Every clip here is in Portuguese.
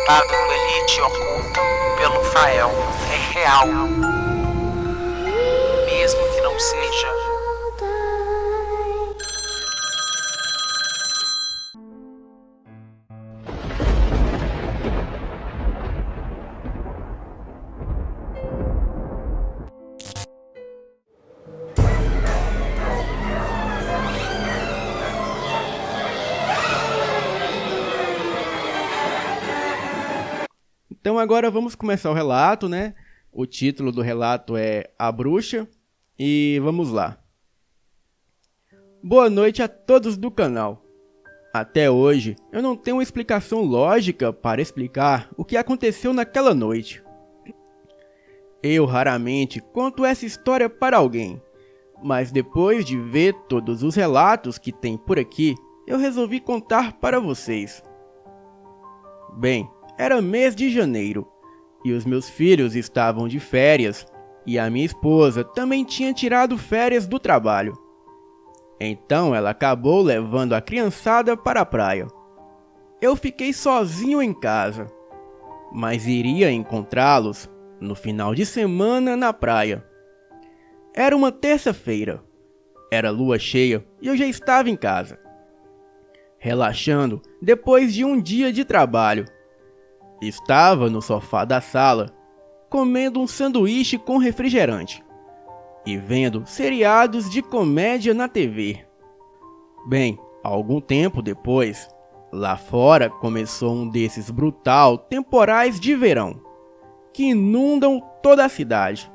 lado do elite oculto pelo Fael é real, mesmo que não seja. Então agora vamos começar o relato, né? O título do relato é A Bruxa e vamos lá. Boa noite a todos do canal. Até hoje eu não tenho uma explicação lógica para explicar o que aconteceu naquela noite. Eu raramente conto essa história para alguém, mas depois de ver todos os relatos que tem por aqui, eu resolvi contar para vocês. Bem, era mês de janeiro, e os meus filhos estavam de férias, e a minha esposa também tinha tirado férias do trabalho. Então ela acabou levando a criançada para a praia. Eu fiquei sozinho em casa, mas iria encontrá-los no final de semana na praia. Era uma terça-feira, era lua cheia e eu já estava em casa, relaxando depois de um dia de trabalho. Estava no sofá da sala, comendo um sanduíche com refrigerante e vendo seriados de comédia na TV. Bem, algum tempo depois, lá fora começou um desses brutal temporais de verão, que inundam toda a cidade.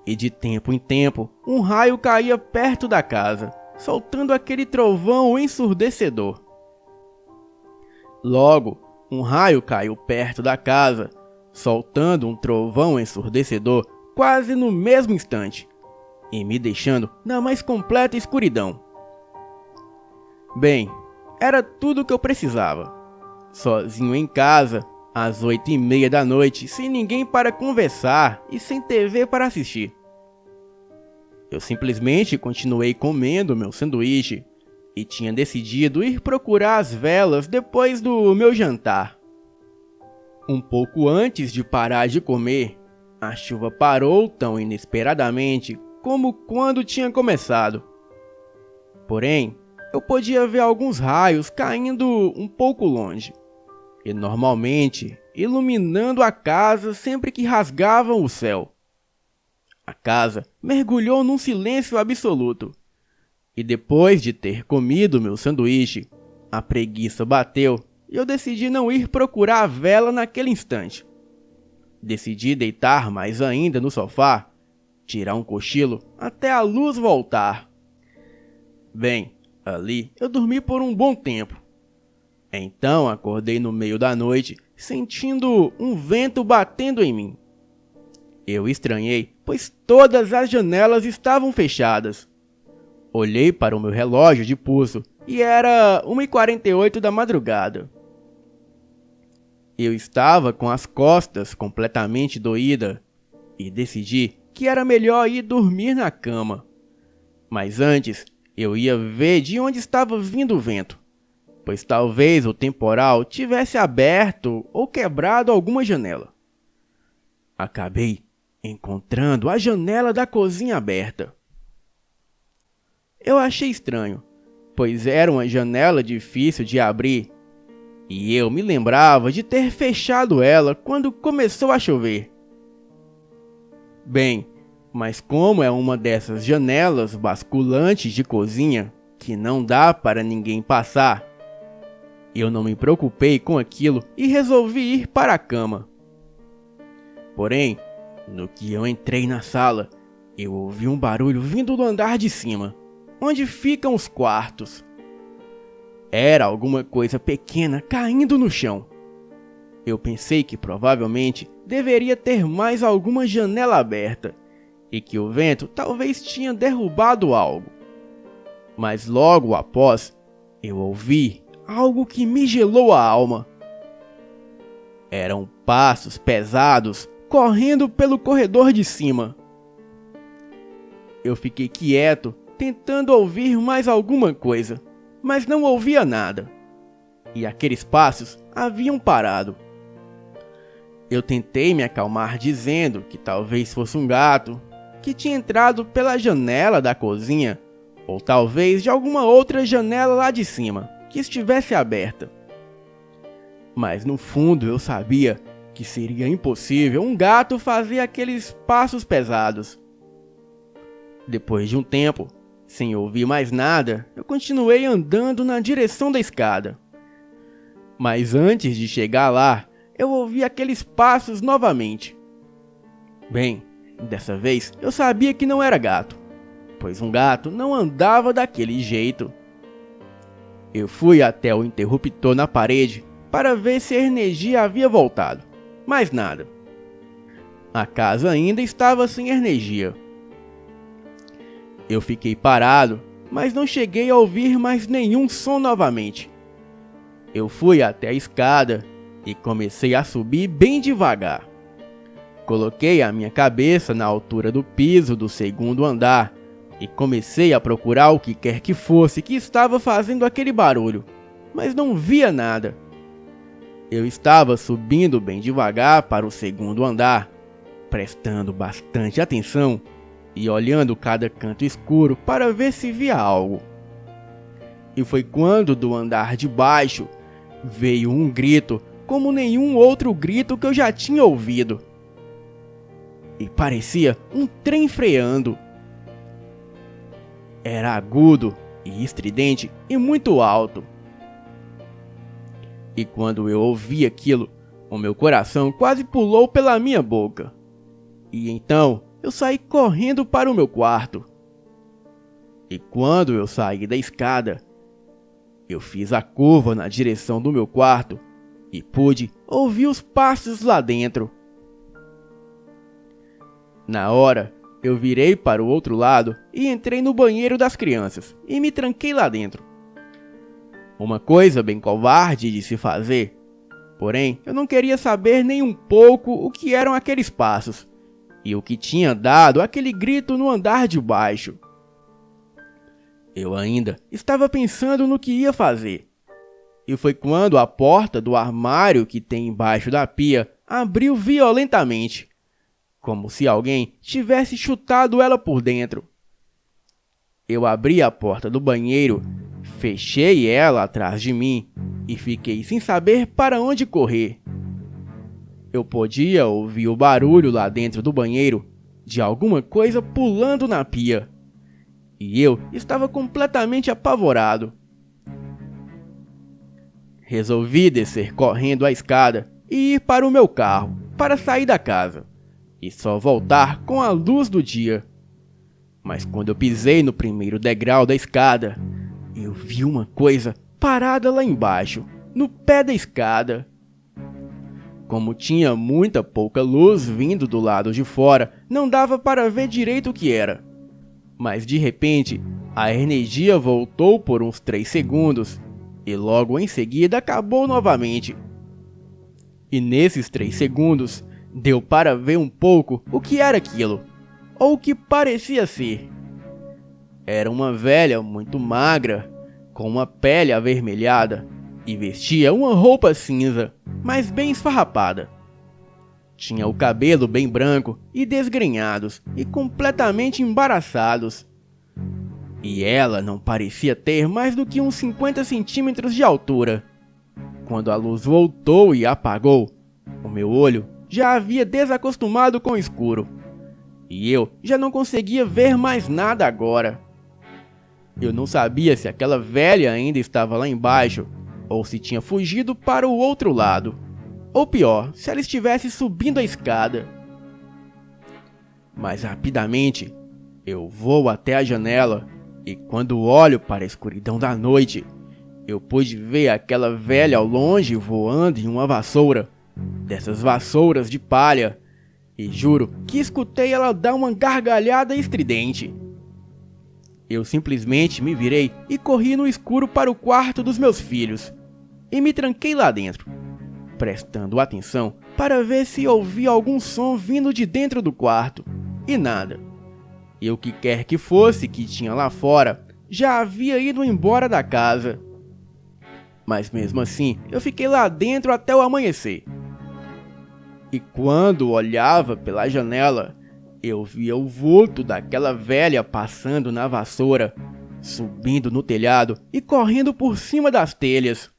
E de tempo em tempo, um raio caía perto da casa, soltando aquele trovão ensurdecedor. Logo, um raio caiu perto da casa, soltando um trovão ensurdecedor quase no mesmo instante, e me deixando na mais completa escuridão. Bem, era tudo o que eu precisava. Sozinho em casa, às 8h30 da noite, sem ninguém para conversar e sem TV para assistir. Eu simplesmente continuei comendo meu sanduíche e tinha decidido ir procurar as velas depois do meu jantar. Um pouco antes de parar de comer, a chuva parou tão inesperadamente como quando tinha começado. Porém, eu podia ver alguns raios caindo um pouco longe, e normalmente iluminando a casa sempre que rasgavam o céu. A casa mergulhou num silêncio absoluto. E depois de ter comido meu sanduíche, a preguiça bateu e eu decidi não ir procurar a vela naquele instante. Decidi deitar mais ainda no sofá, tirar um cochilo até a luz voltar. Bem, ali eu dormi por um bom tempo. Então acordei no meio da noite, sentindo um vento batendo em mim. Eu estranhei, pois todas as janelas estavam fechadas. Olhei para o meu relógio de pulso e era 1h48 da madrugada. Eu estava com as costas completamente doídas e decidi que era melhor ir dormir na cama. Mas antes, eu ia ver de onde estava vindo o vento, pois talvez o temporal tivesse aberto ou quebrado alguma janela. Acabei encontrando a janela da cozinha aberta. Eu achei estranho, pois era uma janela difícil de abrir, e eu me lembrava de ter fechado ela quando começou a chover. Bem, mas como é uma dessas janelas basculantes de cozinha que não dá para ninguém passar, eu não me preocupei com aquilo e resolvi ir para a cama. Porém, no que eu entrei na sala, eu ouvi um barulho vindo do andar de cima, onde ficam os quartos. Era alguma coisa pequena caindo no chão. Eu pensei que provavelmente deveria ter mais alguma janela aberta e que o vento talvez tinha derrubado algo. Mas logo após, eu ouvi algo que me gelou a alma. Eram passos pesados correndo pelo corredor de cima. Eu fiquei quieto, tentando ouvir mais alguma coisa, mas não ouvia nada. e aqueles passos haviam parado. Eu tentei me acalmar dizendo que talvez fosse um gato que tinha entrado pela janela da cozinha, ou talvez de alguma outra janela lá de cima que estivesse aberta. Mas no fundo eu sabia que seria impossível um gato fazer aqueles passos pesados. Depois de um tempo, sem ouvir mais nada, eu continuei andando na direção da escada. Mas antes de chegar lá, eu ouvi aqueles passos novamente. Bem, dessa vez eu sabia que não era gato, pois um gato não andava daquele jeito. Eu fui até o interruptor na parede para ver se a energia havia voltado, mas nada. A casa ainda estava sem energia. Eu fiquei parado, mas não cheguei a ouvir mais nenhum som novamente. Eu fui até a escada e comecei a subir bem devagar. Coloquei a minha cabeça na altura do piso do segundo andar e comecei a procurar o que quer que fosse que estava fazendo aquele barulho, mas não via nada. Eu estava subindo bem devagar para o segundo andar, prestando bastante atenção e olhando cada canto escuro para ver se via algo. E foi quando do andar de baixo veio um grito como nenhum outro grito que eu já tinha ouvido. E parecia um trem freando. Era agudo e estridente e muito alto. E quando eu ouvi aquilo, o meu coração quase pulou pela minha boca. E então eu saí correndo para o meu quarto. E quando eu saí da escada, eu fiz a curva na direção do meu quarto e pude ouvir os passos lá dentro. Na hora, eu virei para o outro lado e entrei no banheiro das crianças e me tranquei lá dentro. Uma coisa bem covarde de se fazer, porém eu não queria saber nem um pouco o que eram aqueles passos e o que tinha dado aquele grito no andar de baixo. Eu ainda estava pensando no que ia fazer. E foi quando a porta do armário que tem embaixo da pia abriu violentamente, como se alguém tivesse chutado ela por dentro. Eu abri a porta do banheiro, fechei ela atrás de mim e fiquei sem saber para onde correr. Eu podia ouvir o barulho lá dentro do banheiro de alguma coisa pulando na pia. E eu estava completamente apavorado. Resolvi descer correndo a escada e ir para o meu carro para sair da casa e só voltar com a luz do dia. Mas quando eu pisei no primeiro degrau da escada, eu vi uma coisa parada lá embaixo, no pé da escada. Como tinha muita pouca luz vindo do lado de fora, não dava para ver direito o que era. Mas de repente, a energia voltou por uns 3 segundos e logo em seguida acabou novamente. E nesses 3 segundos, deu para ver um pouco o que era aquilo, ou o que parecia ser. Era uma velha muito magra, com uma pele avermelhada, e vestia uma roupa cinza, mas bem esfarrapada. Tinha o cabelo bem branco e desgrenhados e completamente embaraçados. E ela não parecia ter mais do que uns 50 centímetros de altura. Quando a luz voltou e apagou, o meu olho já havia desacostumado com o escuro. E eu já não conseguia ver mais nada agora. Eu não sabia se aquela velha ainda estava lá embaixo, ou se tinha fugido para o outro lado. Ou pior, se ela estivesse subindo a escada. Mas rapidamente, eu vou até a janela e quando olho para a escuridão da noite, eu pude ver aquela velha ao longe voando em uma vassoura, dessas vassouras de palha, e juro que escutei ela dar uma gargalhada estridente. Eu simplesmente me virei e corri no escuro para o quarto dos meus filhos, e me tranquei lá dentro, prestando atenção para ver se ouvia algum som vindo de dentro do quarto, e nada. E o que quer que fosse que tinha lá fora já havia ido embora da casa. Mas mesmo assim, eu fiquei lá dentro até o amanhecer. E quando olhava pela janela, eu via o vulto daquela velha passando na vassoura, subindo no telhado e correndo por cima das telhas.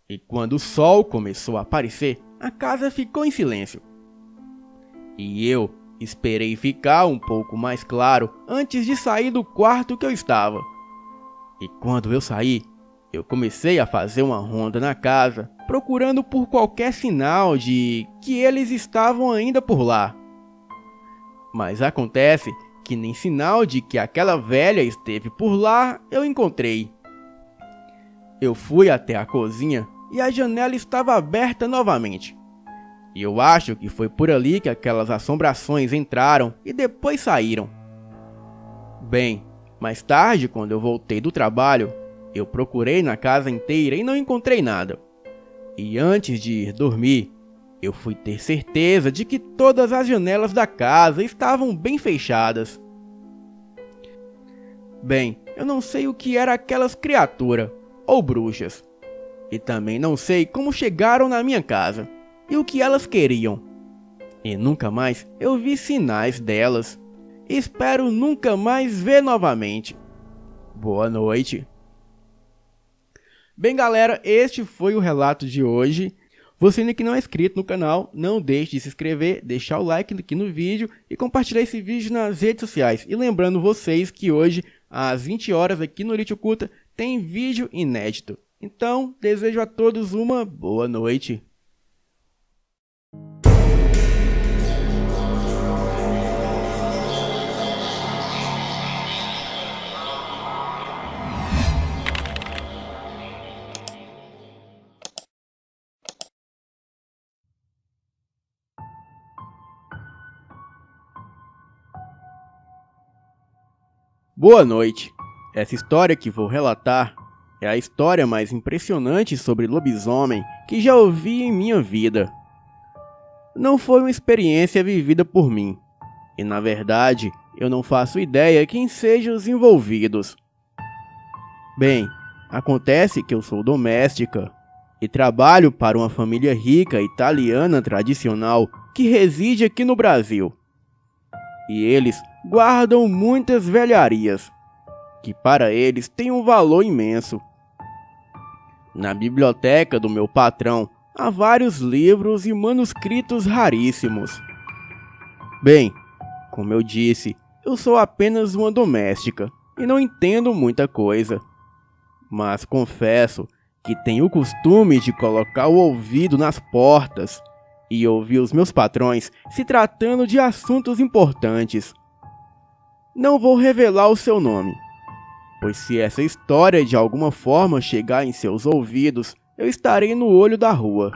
E quando o sol começou a aparecer, a casa ficou em silêncio. E eu esperei ficar um pouco mais claro antes de sair do quarto que eu estava. E quando eu saí, eu comecei a fazer uma ronda na casa, procurando por qualquer sinal de que eles estavam ainda por lá. Mas acontece que nem sinal de que aquela velha esteve por lá eu encontrei. Eu fui até a cozinha e a janela estava aberta novamente. E eu acho que foi por ali que aquelas assombrações entraram e depois saíram. Bem, mais tarde, quando eu voltei do trabalho, eu procurei na casa inteira e não encontrei nada. E antes de ir dormir, eu fui ter certeza de que todas as janelas da casa estavam bem fechadas. Bem, eu não sei o que eram aquelas criaturas, ou bruxas. E também não sei como chegaram na minha casa, e o que elas queriam. E nunca mais eu vi sinais delas. Espero nunca mais ver novamente. Boa noite. Bem, galera, este foi o relato de hoje. Você ainda que não é inscrito no canal, não deixe de se inscrever, deixar o like aqui no vídeo e compartilhar esse vídeo nas redes sociais. E lembrando vocês que hoje, às 20 horas aqui no Elite Oculta, tem vídeo inédito. Então, desejo a todos uma boa noite. Boa noite. Essa história que vou relatar é a história mais impressionante sobre lobisomem que já ouvi em minha vida. Não foi uma experiência vivida por mim, e na verdade eu não faço ideia quem sejam os envolvidos. Bem, acontece que eu sou doméstica e trabalho para uma família rica italiana tradicional que reside aqui no Brasil. E eles guardam muitas velharias, que para eles têm um valor imenso. Na biblioteca do meu patrão há vários livros e manuscritos raríssimos. Bem, como eu disse, eu sou apenas uma doméstica e não entendo muita coisa. Mas confesso que tenho o costume de colocar o ouvido nas portas e ouvir os meus patrões se tratando de assuntos importantes. Não vou revelar o seu nome, pois se essa história de alguma forma chegar em seus ouvidos, eu estarei no olho da rua.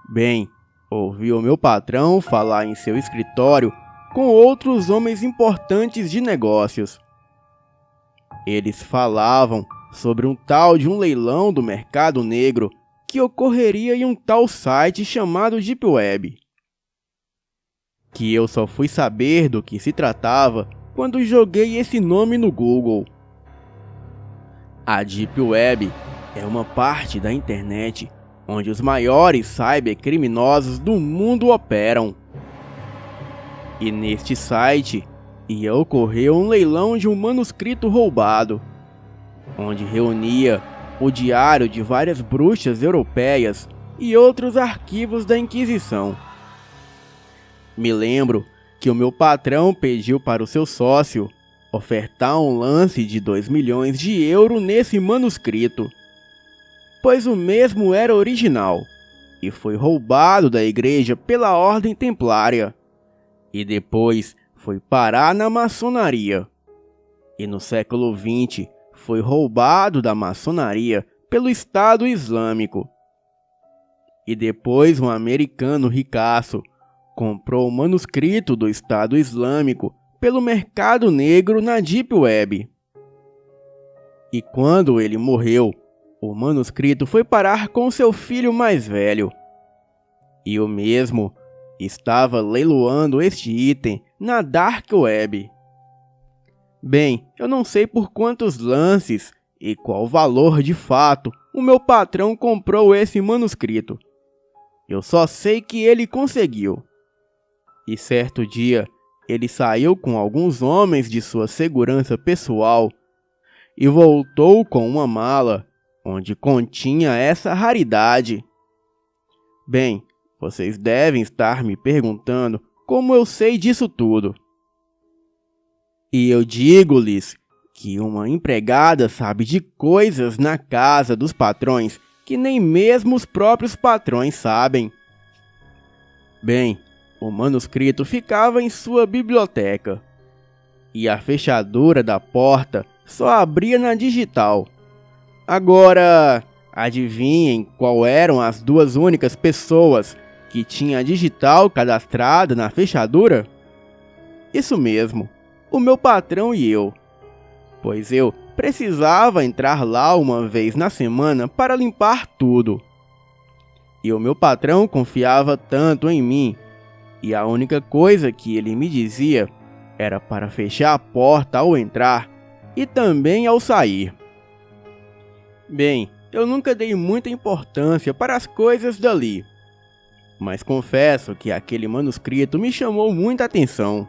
Bem, ouvi o meu patrão falar em seu escritório com outros homens importantes de negócios. Eles falavam sobre um tal de um leilão do mercado negro que ocorreria em um tal site chamado Deep Web. Que eu só fui saber do que se tratava quando joguei esse nome no Google. A Deep Web é uma parte da internet onde os maiores cybercriminosos do mundo operam. E neste site ia ocorrer um leilão de um manuscrito roubado, onde reunia o diário de várias bruxas europeias e outros arquivos da Inquisição. Me lembro que o meu patrão pediu para o seu sócio ofertar um lance de 2 milhões de euros nesse manuscrito, pois o mesmo era original e foi roubado da igreja pela Ordem Templária e depois foi parar na maçonaria. E no século XX foi roubado da maçonaria pelo Estado Islâmico. E depois um americano ricaço comprou o manuscrito do Estado Islâmico pelo mercado negro na Deep Web. E quando ele morreu, o manuscrito foi parar com seu filho mais velho. E o mesmo estava leiloando este item na Dark Web. Bem, eu não sei por quantos lances e qual valor de fato o meu patrão comprou esse manuscrito. Eu só sei que ele conseguiu. E certo dia, ele saiu com alguns homens de sua segurança pessoal e voltou com uma mala onde continha essa raridade. Bem, vocês devem estar me perguntando como eu sei disso tudo. E eu digo-lhes que uma empregada sabe de coisas na casa dos patrões que nem mesmo os próprios patrões sabem. Bem, o manuscrito ficava em sua biblioteca, e a fechadura da porta só abria na digital. Agora, adivinhem qual eram as duas únicas pessoas que tinham a digital cadastrada na fechadura? Isso mesmo, o meu patrão e eu, pois eu precisava entrar lá uma vez na semana para limpar tudo. E o meu patrão confiava tanto em mim, e a única coisa que ele me dizia era para fechar a porta ao entrar e também ao sair. Bem, eu nunca dei muita importância para as coisas dali, mas confesso que aquele manuscrito me chamou muita atenção.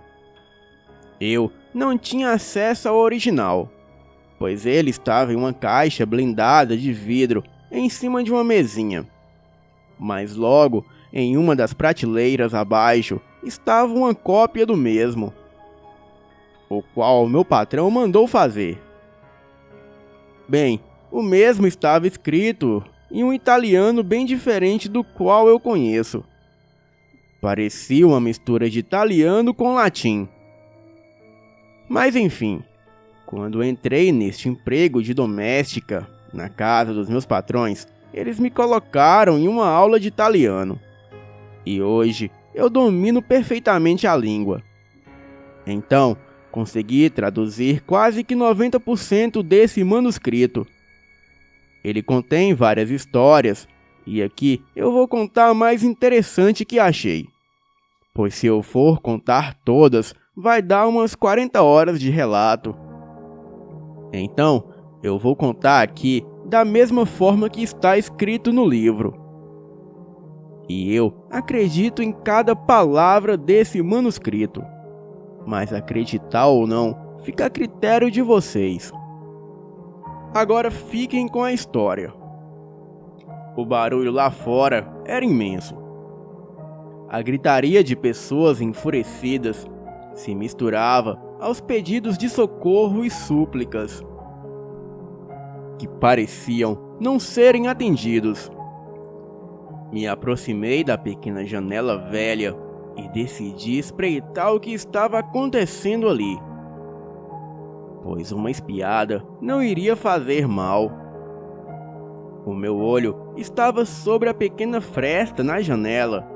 Eu não tinha acesso ao original, pois ele estava em uma caixa blindada de vidro em cima de uma mesinha. Mas logo, em uma das prateleiras abaixo, estava uma cópia do mesmo, o qual meu patrão mandou fazer. Bem, o mesmo estava escrito em um italiano bem diferente do qual eu conheço. Parecia uma mistura de italiano com latim. Mas enfim, quando entrei neste emprego de doméstica na casa dos meus patrões, eles me colocaram em uma aula de italiano. E hoje eu domino perfeitamente a língua. Então, consegui traduzir quase que 90% desse manuscrito. Ele contém várias histórias, e aqui eu vou contar a mais interessante que achei. Pois se eu for contar todas, vai dar umas 40 horas de relato. Então, eu vou contar aqui da mesma forma que está escrito no livro. E eu acredito em cada palavra desse manuscrito. Mas acreditar ou não, fica a critério de vocês. Agora fiquem com a história. O barulho lá fora era imenso. A gritaria de pessoas enfurecidas se misturava aos pedidos de socorro e súplicas, que pareciam não serem atendidos. Me aproximei da pequena janela velha e decidi espreitar o que estava acontecendo ali, pois uma espiada não iria fazer mal. O meu olho estava sobre a pequena fresta na janela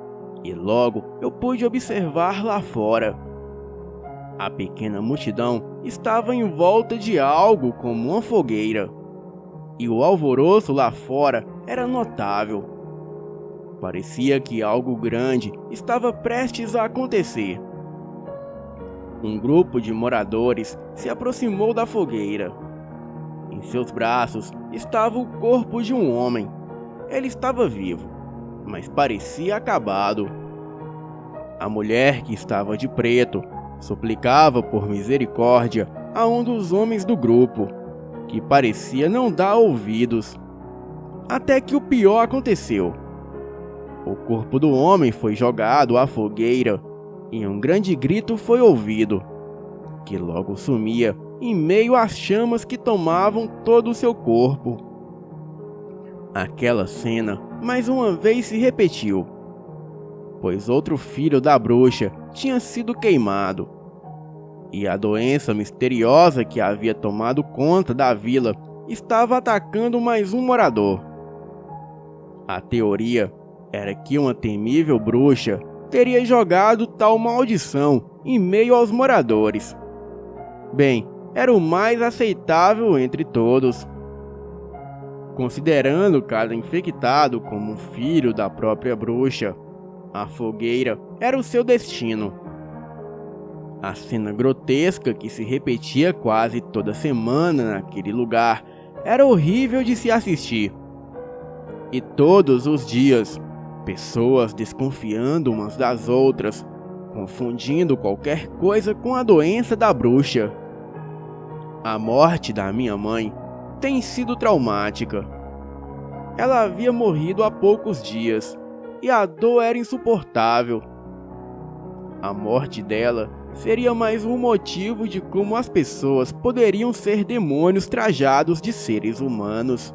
e logo eu pude observar lá fora. A pequena multidão estava em volta de algo como uma fogueira, e o alvoroço lá fora era notável. Parecia que algo grande estava prestes a acontecer. Um grupo de moradores se aproximou da fogueira. Em seus braços estava o corpo de um homem. Ele estava vivo, mas parecia acabado. A mulher, que estava de preto, suplicava por misericórdia a um dos homens do grupo, que parecia não dar ouvidos. Até que o pior aconteceu. O corpo do homem foi jogado à fogueira e um grande grito foi ouvido, que logo sumia em meio às chamas que tomavam todo o seu corpo. Aquela cena mais uma vez se repetiu, pois outro filho da bruxa tinha sido queimado, e a doença misteriosa que havia tomado conta da vila estava atacando mais um morador. A teoria era que uma temível bruxa teria jogado tal maldição em meio aos moradores. Bem, era o mais aceitável entre todos, considerando cada infectado como um filho da própria bruxa. A fogueira era o seu destino. A cena grotesca que se repetia quase toda semana naquele lugar era horrível de se assistir. E todos os dias, pessoas desconfiando umas das outras, confundindo qualquer coisa com a doença da bruxa. A morte da minha mãe tem sido traumática. Ela havia morrido há poucos dias e a dor era insuportável. A morte dela seria mais um motivo de como as pessoas poderiam ser demônios trajados de seres humanos.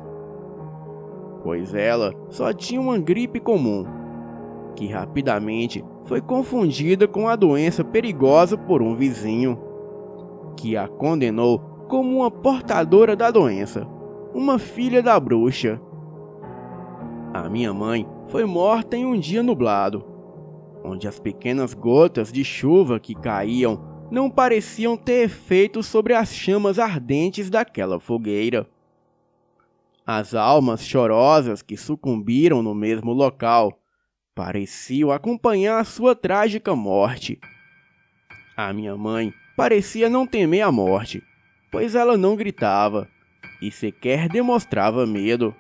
Pois ela só tinha uma gripe comum, que rapidamente foi confundida com a doença perigosa por um vizinho, que a condenou como uma portadora da doença, uma filha da bruxa. A minha mãe foi morta em um dia nublado, onde as pequenas gotas de chuva que caíam não pareciam ter efeito sobre as chamas ardentes daquela fogueira. As almas chorosas que sucumbiram no mesmo local pareciam acompanhar a sua trágica morte. A minha mãe parecia não temer a morte, pois ela não gritava e sequer demonstrava medo.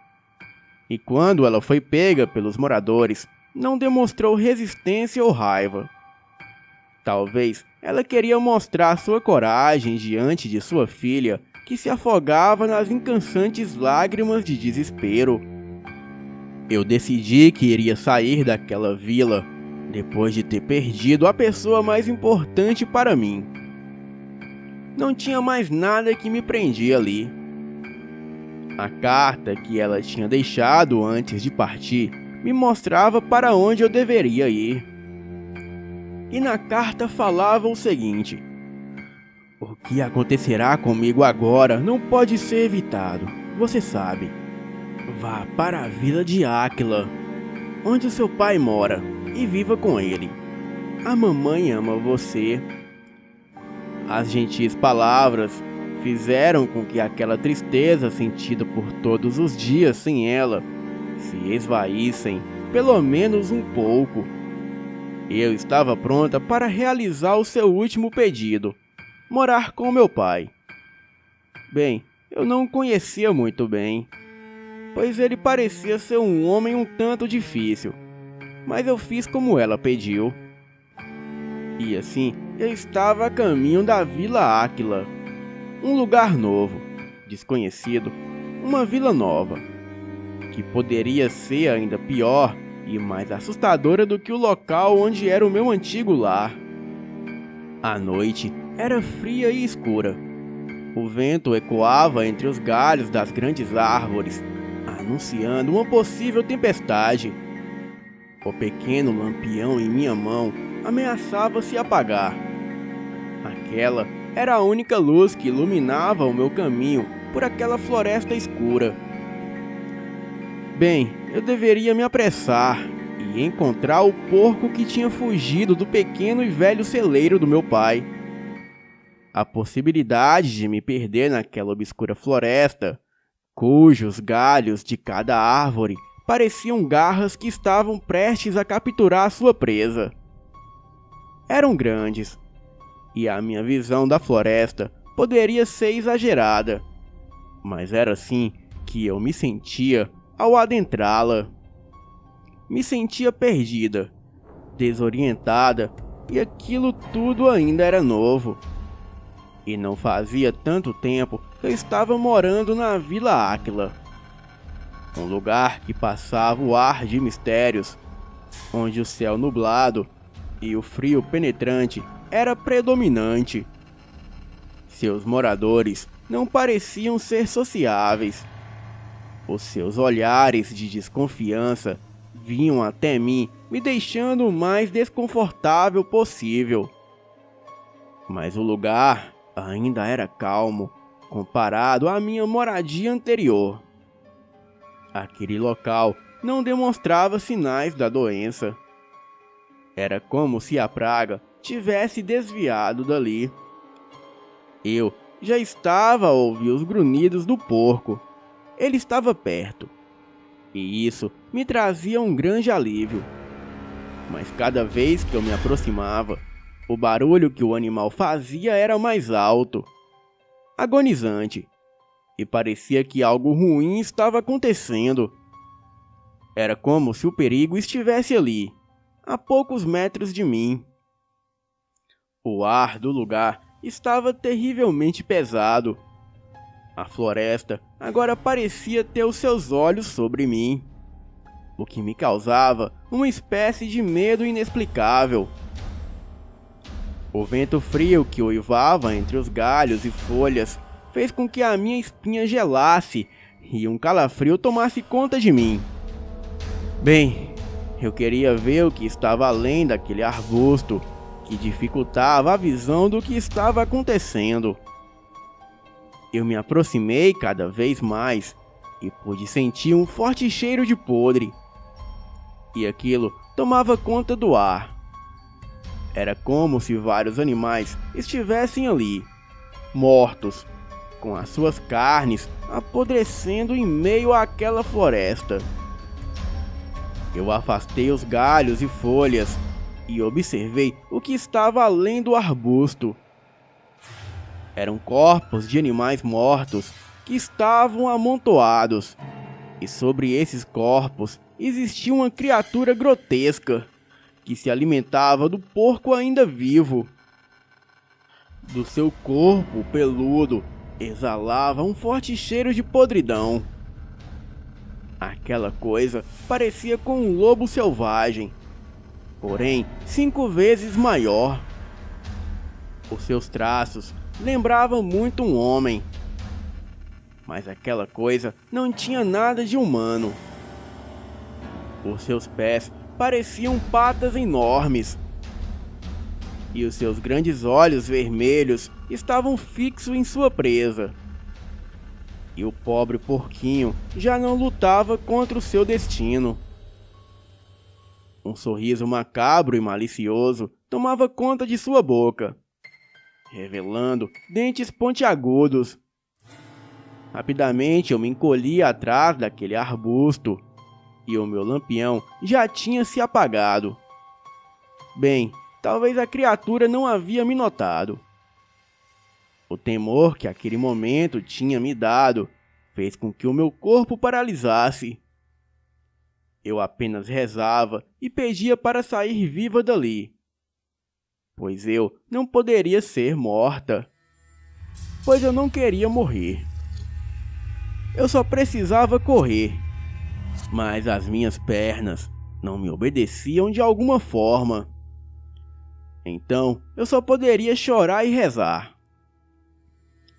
E quando ela foi pega pelos moradores, não demonstrou resistência ou raiva. Talvez ela queria mostrar sua coragem diante de sua filha, que se afogava nas incansantes lágrimas de desespero. Eu decidi que iria sair daquela vila depois de ter perdido a pessoa mais importante para mim. Não tinha mais nada que me prendia ali. A carta que ela tinha deixado antes de partir me mostrava para onde eu deveria ir. E na carta falava o seguinte: o que acontecerá comigo agora não pode ser evitado, você sabe. Vá para a vila de Áquila, onde o seu pai mora, e viva com ele. A mamãe ama você. As gentis palavras fizeram com que aquela tristeza sentida por todos os dias sem ela se esvaíssem, pelo menos um pouco. Eu estava pronta para realizar o seu último pedido: morar com meu pai. Bem, eu não o conhecia muito bem, pois ele parecia ser um homem um tanto difícil, mas eu fiz como ela pediu. E assim, eu estava a caminho da Vila Áquila, um lugar novo, desconhecido, uma vila nova, que poderia ser ainda pior e mais assustadora do que o local onde era o meu antigo lar. A noite era fria e escura. O vento ecoava entre os galhos das grandes árvores, anunciando uma possível tempestade. O pequeno lampião em minha mão ameaçava se apagar. Aquela era a única luz que iluminava o meu caminho por aquela floresta escura. Bem, eu deveria me apressar e encontrar o porco que tinha fugido do pequeno e velho celeiro do meu pai. A possibilidade de me perder naquela obscura floresta, cujos galhos de cada árvore pareciam garras que estavam prestes a capturar sua presa, eram grandes, e a minha visão da floresta poderia ser exagerada, mas era assim que eu me sentia ao adentrá-la. Me sentia perdida, desorientada, e aquilo tudo ainda era novo. E não fazia tanto tempo que eu estava morando na Vila Áquila, um lugar que passava o ar de mistérios, onde o céu nublado e o frio penetrante era predominante. Seus moradores não pareciam ser sociáveis. Os seus olhares de desconfiança vinham até mim, me deixando o mais desconfortável possível. Mas o lugar ainda era calmo, comparado à minha moradia anterior. Aquele local não demonstrava sinais da doença. Era como se a praga tivesse desviado dali. Eu já estava a ouvir os grunhidos do porco. Ele estava perto, e isso me trazia um grande alívio. Mas cada vez que eu me aproximava, o barulho que o animal fazia era mais alto, agonizante, e parecia que algo ruim estava acontecendo. Era como se o perigo estivesse ali, a poucos metros de mim. O ar do lugar estava terrivelmente pesado. A floresta agora parecia ter os seus olhos sobre mim, o que me causava uma espécie de medo inexplicável. O vento frio que uivava entre os galhos e folhas fez com que a minha espinha gelasse e um calafrio tomasse conta de mim. Bem, eu queria ver o que estava além daquele arbusto, que dificultava a visão do que estava acontecendo. Eu me aproximei cada vez mais e pude sentir um forte cheiro de podre. E aquilo tomava conta do ar. Era como se vários animais estivessem ali, mortos, com as suas carnes apodrecendo em meio àquela floresta. Eu afastei os galhos e folhas e observei o que estava além do arbusto. Eram corpos de animais mortos que estavam amontoados, e sobre esses corpos existia uma criatura grotesca que se alimentava do porco ainda vivo. Do seu corpo peludo exalava um forte cheiro de podridão. Aquela coisa parecia com um lobo selvagem, porém 5 vezes maior. Os seus traços lembravam muito um homem, mas aquela coisa não tinha nada de humano. Os seus pés pareciam patas enormes, e os seus grandes olhos vermelhos estavam fixos em sua presa. E o pobre porquinho já não lutava contra o seu destino. Um sorriso macabro e malicioso tomava conta de sua boca, revelando dentes pontiagudos. Rapidamente eu me encolhi atrás daquele arbusto, e o meu lampião já tinha se apagado. Bem, talvez a criatura não havia me notado. O temor que aquele momento tinha me dado fez com que o meu corpo paralisasse. Eu apenas rezava e pedia para sair viva dali, pois eu não poderia ser morta, pois eu não queria morrer. Eu só precisava correr, mas as minhas pernas não me obedeciam de alguma forma. Então eu só poderia chorar e rezar.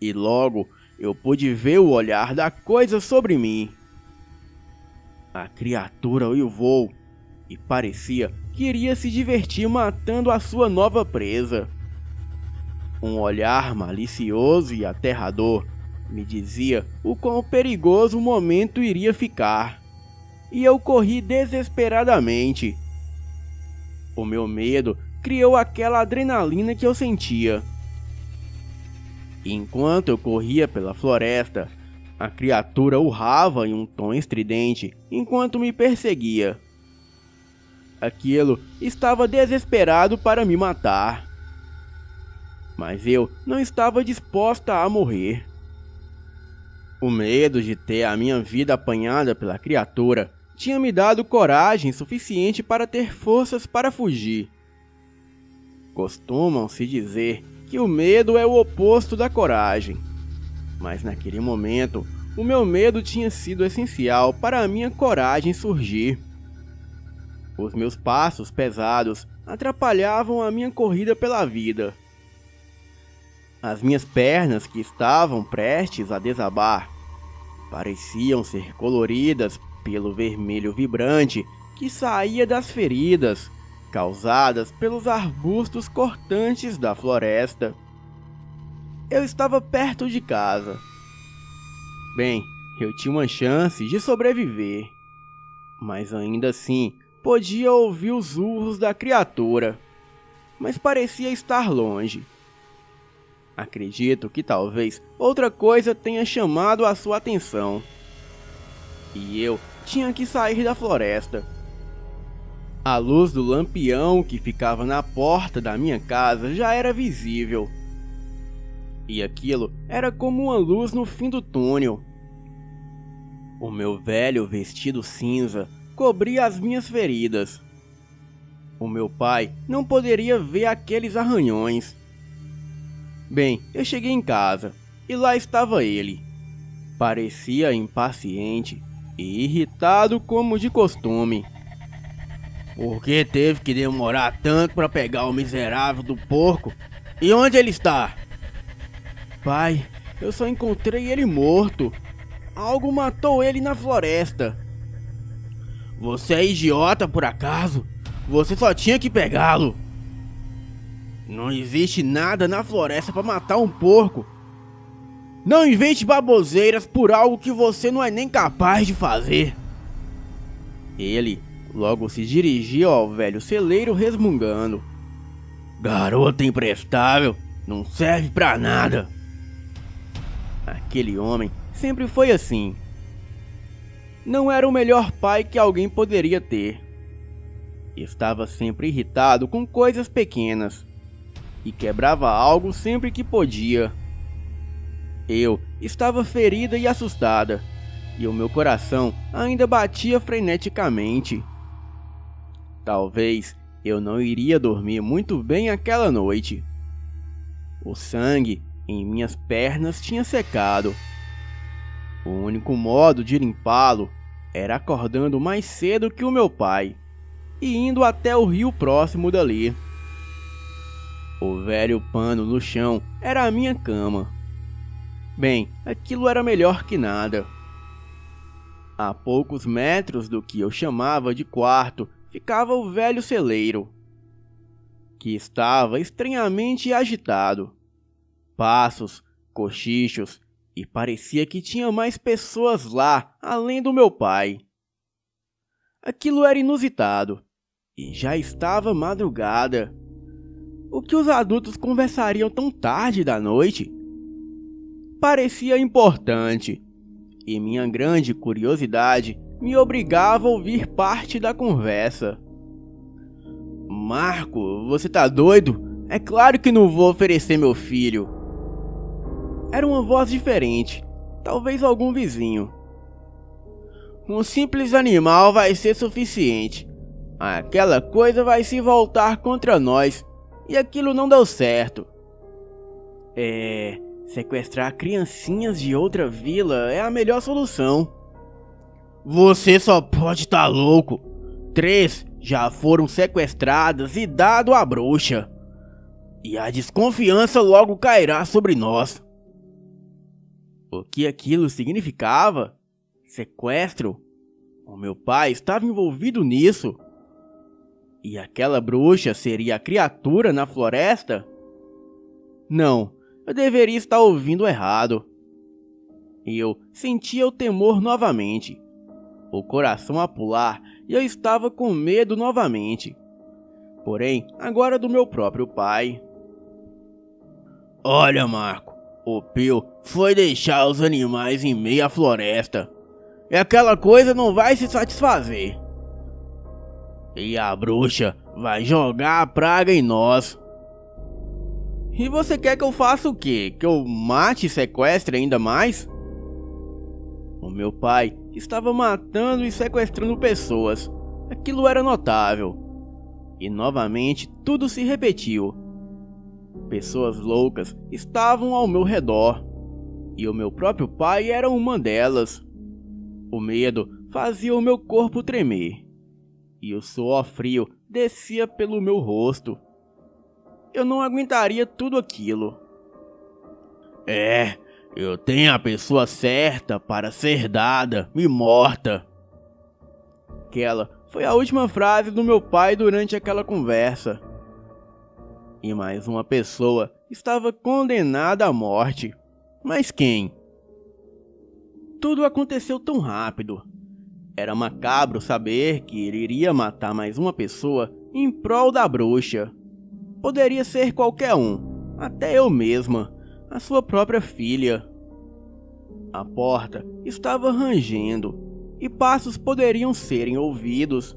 E logo eu pude ver o olhar da coisa sobre mim. A criatura uivou e parecia que iria se divertir matando a sua nova presa. Um olhar malicioso e aterrador me dizia o quão perigoso o momento iria ficar, e eu corri desesperadamente. O meu medo criou aquela adrenalina que eu sentia. E enquanto eu corria pela floresta, a criatura urrava em um tom estridente enquanto me perseguia. Aquilo estava desesperado para me matar. Mas eu não estava disposta a morrer. O medo de ter a minha vida apanhada pela criatura tinha me dado coragem suficiente para ter forças para fugir. Costumam-se dizer que o medo é o oposto da coragem, mas naquele momento o meu medo tinha sido essencial para a minha coragem surgir. Os meus passos pesados atrapalhavam a minha corrida pela vida. As minhas pernas, que estavam prestes a desabar, pareciam ser coloridas pelo vermelho vibrante que saía das feridas causadas pelos arbustos cortantes da floresta. Eu estava perto de casa. Bem, eu tinha uma chance de sobreviver, mas ainda assim podia ouvir os urros da criatura, mas parecia estar longe. Acredito que talvez outra coisa tenha chamado a sua atenção, e eu tinha que sair da floresta. A luz do lampião que ficava na porta da minha casa já era visível, e aquilo era como uma luz no fim do túnel. O meu velho vestido cinza cobria as minhas feridas. O meu pai não poderia ver aqueles arranhões. Bem, eu cheguei em casa e lá estava ele. Parecia impaciente e irritado como de costume. Por que teve que demorar tanto para pegar o miserável do porco? E onde ele está? Pai, eu só encontrei ele morto. Algo matou ele na floresta. Você é idiota por acaso? Você só tinha que pegá-lo. Não existe nada na floresta para matar um porco. Não invente baboseiras por algo que você não é nem capaz de fazer. Ele logo se dirigiu ao velho celeiro resmungando. Garota imprestável, não serve pra nada. Aquele homem sempre foi assim. Não era o melhor pai que alguém poderia ter. Estava sempre irritado com coisas pequenas e quebrava algo sempre que podia. Eu estava ferida e assustada, e o meu coração ainda batia freneticamente. Talvez eu não iria dormir muito bem aquela noite. O sangue em minhas pernas tinha secado. O único modo de limpá-lo era acordando mais cedo que o meu pai e indo até o rio próximo dali. O velho pano no chão era a minha cama. Bem, aquilo era melhor que nada. A poucos metros do que eu chamava de quarto ficava o velho celeiro, que estava estranhamente agitado. Passos, cochichos, e parecia que tinha mais pessoas lá além do meu pai. Aquilo era inusitado, e já estava madrugada. O que os adultos conversariam tão tarde da noite? Parecia importante, e minha grande curiosidade me obrigava a ouvir parte da conversa. Marco, você tá doido? É claro que não vou oferecer meu filho. Era uma voz diferente, talvez algum vizinho. Um simples animal vai ser suficiente. Aquela coisa vai se voltar contra nós, e aquilo não deu certo. Sequestrar criancinhas de outra vila é a melhor solução. Você só pode estar louco. 3 já foram sequestradas e dado à bruxa. E a desconfiança logo cairá sobre nós. O que aquilo significava? Sequestro? O meu pai estava envolvido nisso. E aquela bruxa seria a criatura na floresta? Não, eu deveria estar ouvindo errado. Eu sentia o temor novamente, o coração a pular, e eu estava com medo novamente. Porém, agora do meu próprio pai. Olha, Marco, o Pio foi deixar os animais em meio à floresta. E aquela coisa não vai se satisfazer. E a bruxa vai jogar a praga em nós. E você quer que eu faça o quê? Que eu mate e sequestre ainda mais? O meu pai estava matando e sequestrando pessoas. Aquilo era notável. E novamente tudo se repetiu. Pessoas loucas estavam ao meu redor. E o meu próprio pai era uma delas. O medo fazia o meu corpo tremer. E o suor frio descia pelo meu rosto. Eu não aguentaria tudo aquilo. Eu tenho a pessoa certa para ser dada e morta. Aquela foi a última frase do meu pai durante aquela conversa. E mais uma pessoa estava condenada à morte. Mas quem? Tudo aconteceu tão rápido. Era macabro saber que ele iria matar mais uma pessoa em prol da bruxa. Poderia ser qualquer um, até eu mesma, a sua própria filha. A porta estava rangendo, e passos poderiam serem ouvidos.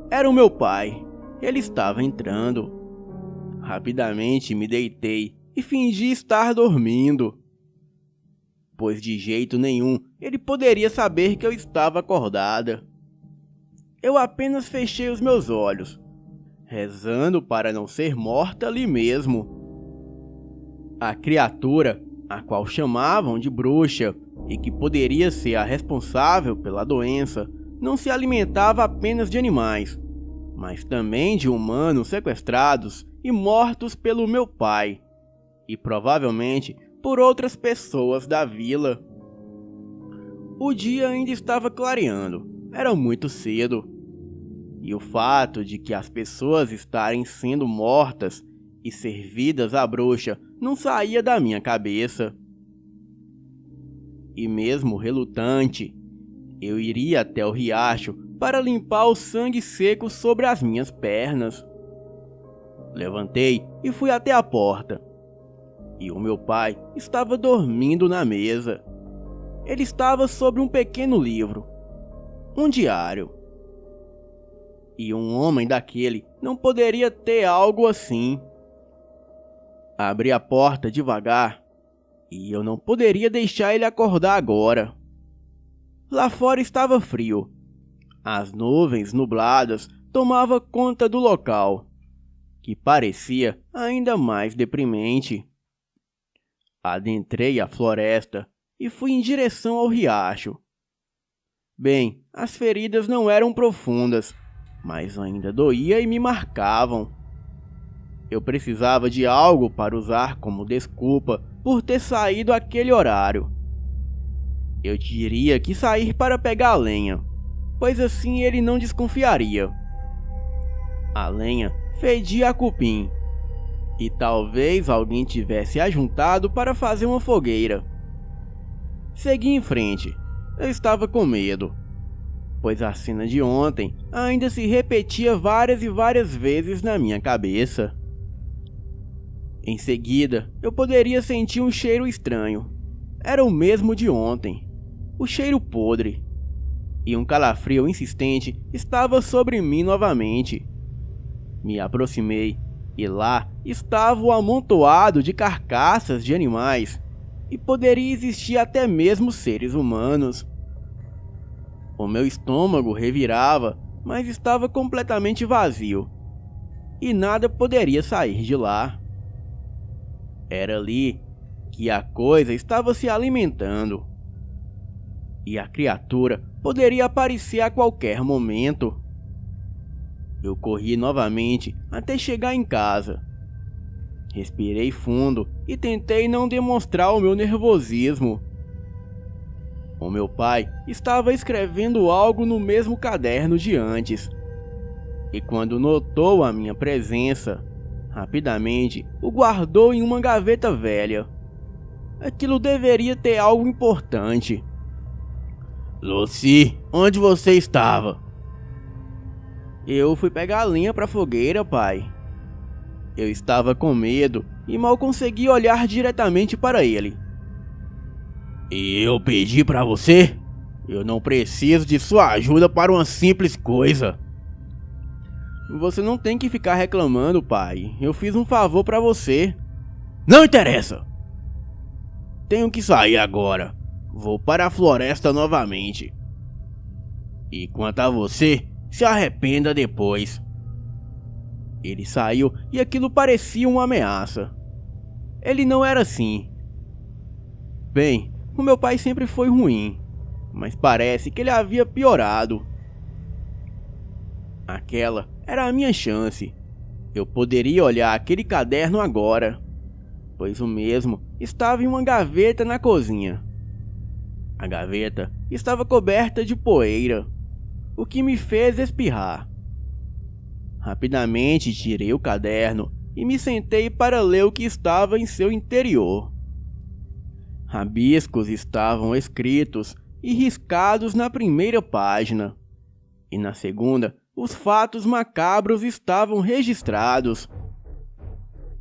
Era o meu pai, ele estava entrando. Rapidamente me deitei e fingi estar dormindo, pois de jeito nenhum ele poderia saber que eu estava acordada. Eu apenas fechei os meus olhos, rezando para não ser morta ali mesmo. A criatura, a qual chamavam de bruxa e que poderia ser a responsável pela doença, não se alimentava apenas de animais, mas também de humanos sequestrados e mortos pelo meu pai, e provavelmente por outras pessoas da vila. O dia ainda estava clareando, era muito cedo, e o fato de que as pessoas estarem sendo mortas e servidas à bruxa não saía da minha cabeça. E mesmo relutante, eu iria até o riacho para limpar o sangue seco sobre as minhas pernas. Levantei e fui até a porta. E o meu pai estava dormindo na mesa. Ele estava sobre um pequeno livro, um diário. E um homem daquele não poderia ter algo assim. Abri a porta devagar, e eu não poderia deixar ele acordar agora. Lá fora estava frio. As nuvens nubladas tomavam conta do local, que parecia ainda mais deprimente. Adentrei a floresta e fui em direção ao riacho. Bem, as feridas não eram profundas, mas ainda doía e me marcavam. Eu precisava de algo para usar como desculpa por ter saído àquele horário. Eu diria que sair para pegar a lenha, pois assim ele não desconfiaria. A lenha fedia a cupim, e talvez alguém tivesse ajuntado para fazer uma fogueira. Segui em frente. Eu estava com medo, pois a cena de ontem ainda se repetia várias e várias vezes na minha cabeça. Em seguida, eu poderia sentir um cheiro estranho. Era o mesmo de ontem, o cheiro podre. E um calafrio insistente estava sobre mim novamente. Me aproximei, e lá estava o amontoado de carcaças de animais, e poderia existir até mesmo seres humanos. O meu estômago revirava, mas estava completamente vazio, e nada poderia sair de lá. Era ali que a coisa estava se alimentando, e a criatura poderia aparecer a qualquer momento. Eu corri novamente até chegar em casa. Respirei fundo e tentei não demonstrar o meu nervosismo. O meu pai estava escrevendo algo no mesmo caderno de antes, e quando notou a minha presença, rapidamente o guardou em uma gaveta velha. Aquilo deveria ter algo importante. Lucy, onde você estava? Eu fui pegar a lenha para a fogueira, pai. Eu estava com medo e mal consegui olhar diretamente para ele. E eu pedi para você? Eu não preciso de sua ajuda para uma simples coisa. Você não tem que ficar reclamando, pai. Eu fiz um favor para você. Não interessa. Tenho que sair agora. Vou para a floresta novamente. E quanto a você, se arrependa depois. Ele saiu e aquilo parecia uma ameaça. Ele não era assim. Bem, o meu pai sempre foi ruim, mas parece que ele havia piorado. Aquela era a minha chance. Eu poderia olhar aquele caderno agora, pois o mesmo estava em uma gaveta na cozinha. A gaveta estava coberta de poeira, o que me fez espirrar. Rapidamente tirei o caderno e me sentei para ler o que estava em seu interior. Rabiscos estavam escritos e riscados na primeira página, e na segunda os fatos macabros estavam registrados.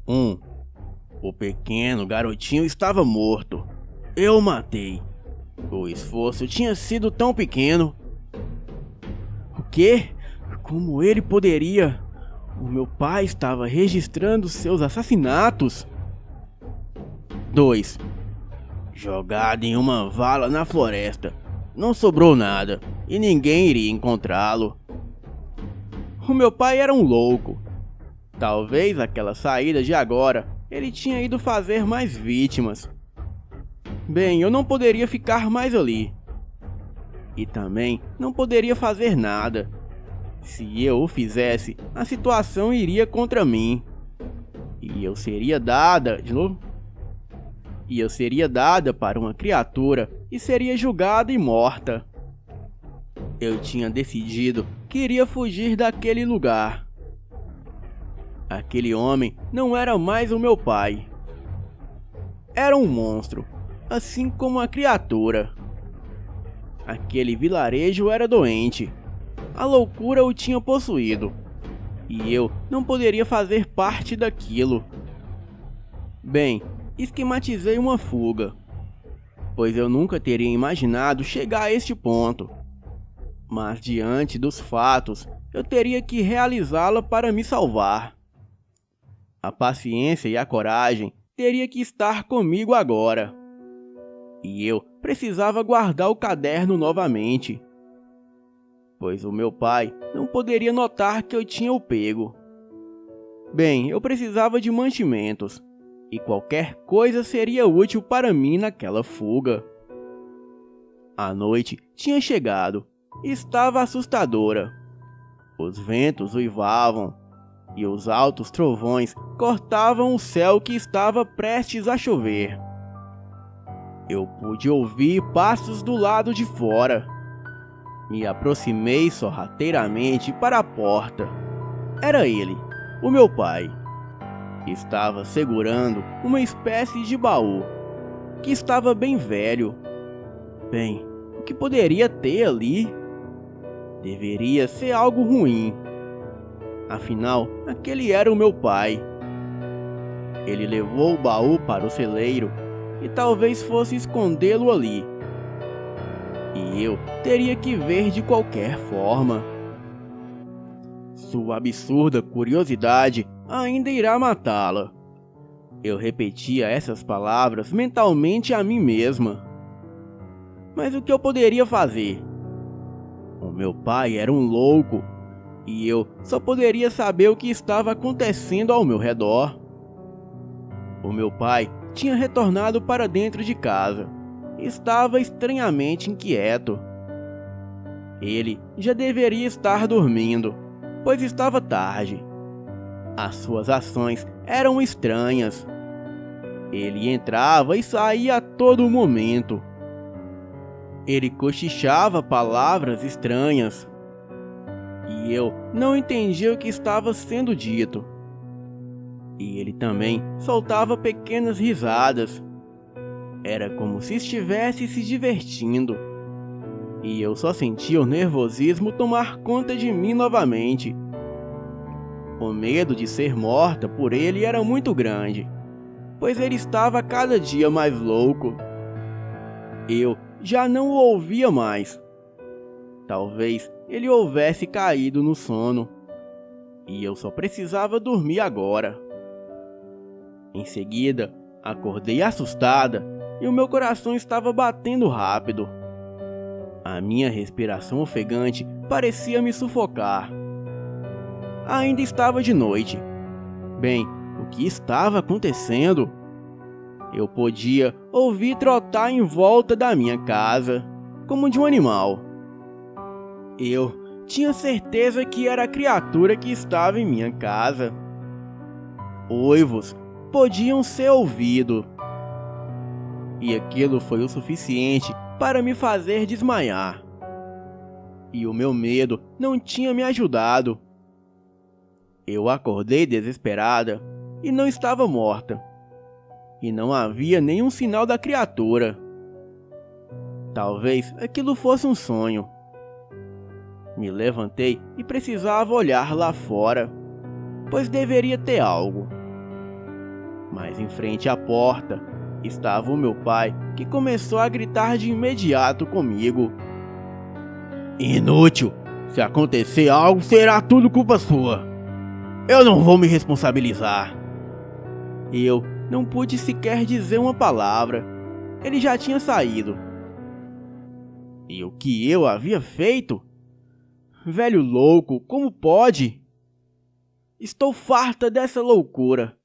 1. O pequeno garotinho estava morto. Eu o matei. O esforço tinha sido tão pequeno. O quê? Como ele poderia? O meu pai estava registrando seus assassinatos. 2. Jogado em uma vala na floresta. Não sobrou nada e ninguém iria encontrá-lo. O meu pai era um louco. Talvez aquela saída de agora ele tinha ido fazer mais vítimas. Bem, eu não poderia ficar mais ali. E também não poderia fazer nada. Se eu o fizesse, a situação iria contra mim. E eu seria dada para uma criatura e seria julgada e morta. Eu tinha decidido que iria fugir daquele lugar. Aquele homem não era mais o meu pai. Era um monstro, assim como a criatura. Aquele vilarejo era doente. A loucura o tinha possuído. E eu não poderia fazer parte daquilo. Bem, esquematizei uma fuga, pois eu nunca teria imaginado chegar a este ponto. Mas diante dos fatos, eu teria que realizá-la para me salvar. A paciência e a coragem teria que estar comigo agora. E eu precisava guardar o caderno novamente, pois o meu pai não poderia notar que eu tinha o pego. Bem, eu precisava de mantimentos, e qualquer coisa seria útil para mim naquela fuga. A noite tinha chegado e estava assustadora. Os ventos uivavam e os altos trovões cortavam o céu que estava prestes a chover. Eu pude ouvir passos do lado de fora. Me aproximei sorrateiramente para a porta. Era ele, o meu pai. Estava segurando uma espécie de baú, que estava bem velho. Bem, o que poderia ter ali? Deveria ser algo ruim. Afinal, aquele era o meu pai. Ele levou o baú para o celeiro e talvez fosse escondê-lo ali. E eu teria que ver de qualquer forma. Sua absurda curiosidade ainda irá matá-la. Eu repetia essas palavras mentalmente a mim mesma. Mas o que eu poderia fazer? O meu pai era um louco, e eu só poderia saber o que estava acontecendo ao meu redor. O meu pai tinha retornado para dentro de casa. Estava estranhamente inquieto. Ele já deveria estar dormindo, pois estava tarde. As suas ações eram estranhas. Ele entrava e saía a todo momento. Ele cochichava palavras estranhas. E eu não entendia o que estava sendo dito. E ele também soltava pequenas risadas. Era como se estivesse se divertindo. E eu só sentia o nervosismo tomar conta de mim novamente. O medo de ser morta por ele era muito grande, pois ele estava cada dia mais louco. Eu já não o ouvia mais. Talvez ele houvesse caído no sono, e eu só precisava dormir agora. Em seguida, acordei assustada e o meu coração estava batendo rápido. A minha respiração ofegante parecia me sufocar. Ainda estava de noite. Bem, o que estava acontecendo? Eu podia ouvir trotar em volta da minha casa, como de um animal. Eu tinha certeza que era a criatura que estava em minha casa. Uivos podiam ser ouvidos. E aquilo foi o suficiente para me fazer desmaiar. E o meu medo não tinha me ajudado. Eu acordei desesperada e não estava morta. E não havia nenhum sinal da criatura. Talvez aquilo fosse um sonho. Me levantei e precisava olhar lá fora, pois deveria ter algo. Mas em frente à porta estava o meu pai, que começou a gritar de imediato comigo. Inútil! Se acontecer algo, será tudo culpa sua. Eu não vou me responsabilizar. Eu Não pude sequer dizer uma palavra. Ele já tinha saído. E o que eu havia feito? Velho louco, como pode? Estou farta dessa loucura.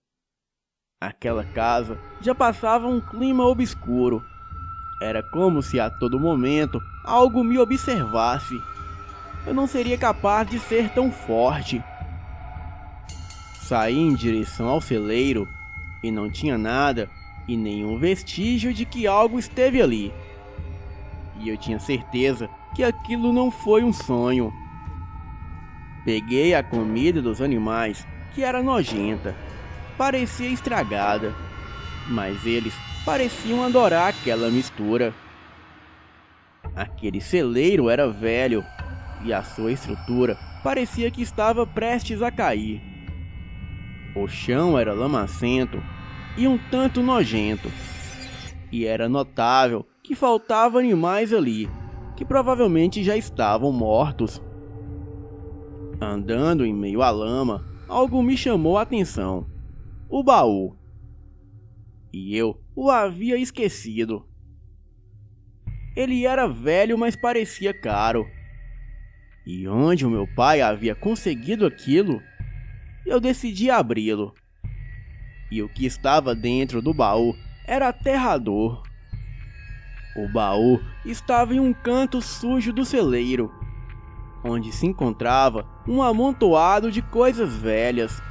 Aquela casa já passava um clima obscuro. Era como se a todo momento algo me observasse. Eu não seria capaz de ser tão forte. Saí em direção ao celeiro e não tinha nada e nenhum vestígio de que algo esteve ali. E eu tinha certeza que aquilo não foi um sonho. Peguei a comida dos animais, que era nojenta. Parecia estragada, mas eles pareciam adorar aquela mistura. Aquele celeiro era velho e a sua estrutura parecia que estava prestes a cair. O chão era lamacento e um tanto nojento, e era notável que faltavam animais ali, que provavelmente já estavam mortos. Andando em meio à lama, algo me chamou a atenção. O baú. E eu o havia esquecido. Ele era velho, mas parecia caro. E onde o meu pai havia conseguido aquilo? Eu decidi abri-lo. E o que estava dentro do baú era aterrador. O baú estava em um canto sujo do celeiro, onde se encontrava um amontoado de coisas velhas.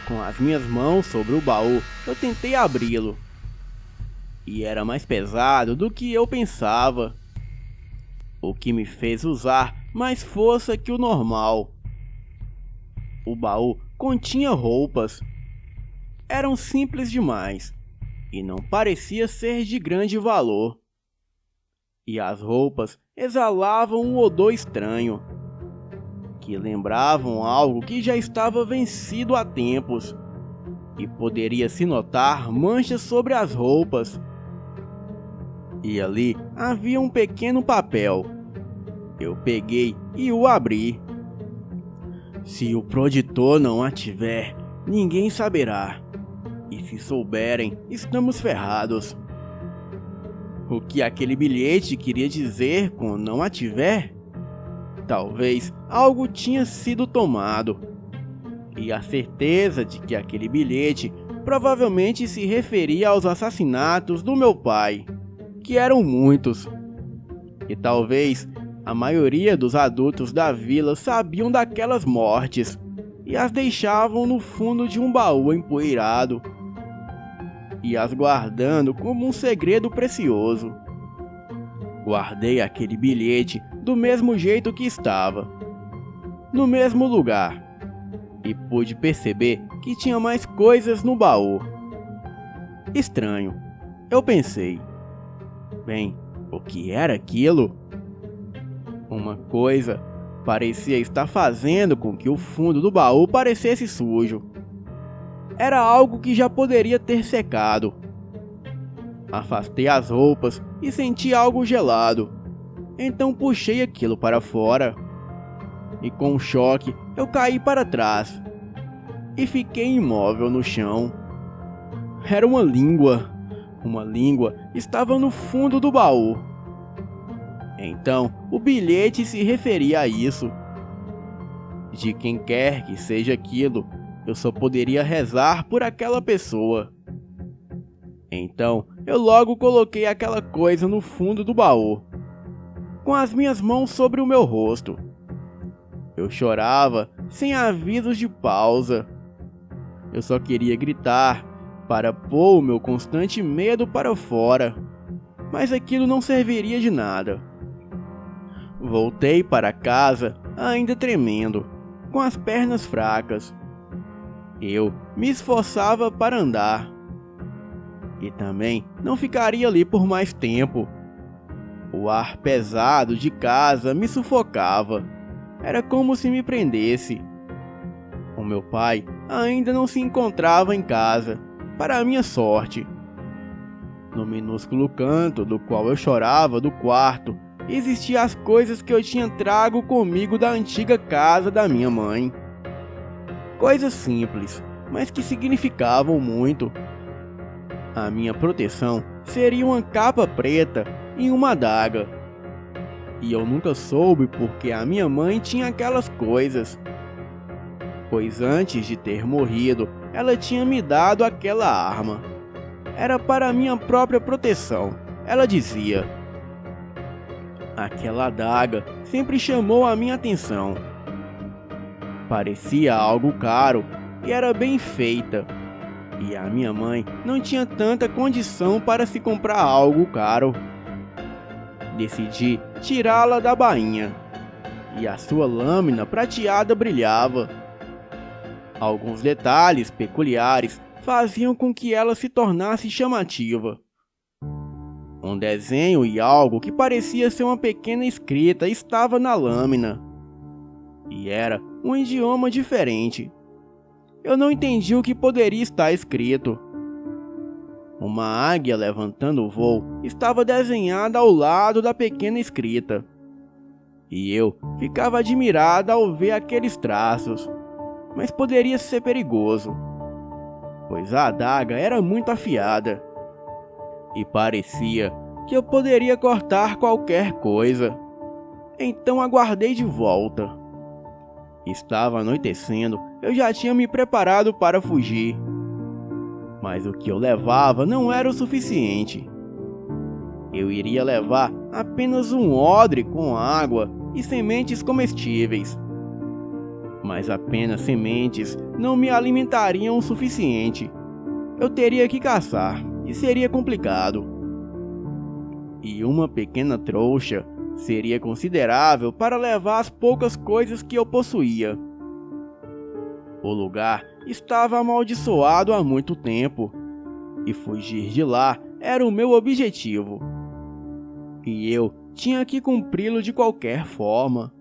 Com as minhas mãos sobre o baú, eu tentei abri-lo. E era mais pesado do que eu pensava, o que me fez usar mais força que o normal. O baú continha roupas. Eram simples demais e não parecia ser de grande valor. E as roupas exalavam um odor estranho, que lembravam algo que já estava vencido há tempos, e poderia se notar manchas sobre as roupas. E ali havia um pequeno papel. Eu peguei e o abri. Se o proditor não a tiver, ninguém saberá. E se souberem, estamos ferrados. O que aquele bilhete queria dizer com não a tiver? Talvez algo tinha sido tomado. E a certeza de que aquele bilhete provavelmente se referia aos assassinatos do meu pai, que eram muitos. E talvez a maioria dos adultos da vila sabiam daquelas mortes e as deixavam no fundo de um baú empoeirado, e as guardando como um segredo precioso. Guardei aquele bilhete do mesmo jeito que estava, no mesmo lugar, e pude perceber que tinha mais coisas no baú. Estranho, eu pensei. Bem, o que era aquilo? Uma coisa parecia estar fazendo com que o fundo do baú parecesse sujo. Era algo que já poderia ter secado. Afastei as roupas e senti algo gelado. Então puxei aquilo para fora. E com um choque, eu caí para trás. E fiquei imóvel no chão. Era uma língua. Uma língua estava no fundo do baú. Então, o bilhete se referia a isso. De quem quer que seja aquilo, eu só poderia rezar por aquela pessoa. Então, eu logo coloquei aquela coisa no fundo do baú, com as minhas mãos sobre o meu rosto. Eu chorava sem avisos de pausa. Eu só queria gritar para pôr o meu constante medo para fora, mas aquilo não serviria de nada. Voltei para casa ainda tremendo, com as pernas fracas. Eu me esforçava para andar. E também não ficaria ali por mais tempo. O ar pesado de casa me sufocava. Era como se me prendesse. O meu pai ainda não se encontrava em casa, para a minha sorte. No minúsculo canto do qual eu chorava do quarto, existiam as coisas que eu tinha trago comigo da antiga casa da minha mãe. Coisas simples, mas que significavam muito. A minha proteção seria uma capa preta e uma adaga. E eu nunca soube porque a minha mãe tinha aquelas coisas. Pois antes de ter morrido, ela tinha me dado aquela arma. Era para minha própria proteção, ela dizia. Aquela adaga sempre chamou a minha atenção. Parecia algo caro e era bem feita. E a minha mãe não tinha tanta condição para se comprar algo caro. Decidi tirá-la da bainha. E a sua lâmina prateada brilhava. Alguns detalhes peculiares faziam com que ela se tornasse chamativa. Um desenho e algo que parecia ser uma pequena escrita estava na lâmina. E era um idioma diferente. Eu não entendi o que poderia estar escrito. Uma águia levantando o voo estava desenhada ao lado da pequena escrita. E eu ficava admirada ao ver aqueles traços. Mas poderia ser perigoso, pois a adaga era muito afiada. E parecia que eu poderia cortar qualquer coisa. Então aguardei de volta. Estava anoitecendo, eu já tinha me preparado para fugir. Mas o que eu levava não era o suficiente. Eu iria levar apenas um odre com água e sementes comestíveis. Mas apenas sementes não me alimentariam o suficiente. Eu teria que caçar, e seria complicado. E uma pequena trouxa seria considerável para levar as poucas coisas que eu possuía. O lugar estava amaldiçoado há muito tempo, e fugir de lá era o meu objetivo. E eu tinha que cumpri-lo de qualquer forma,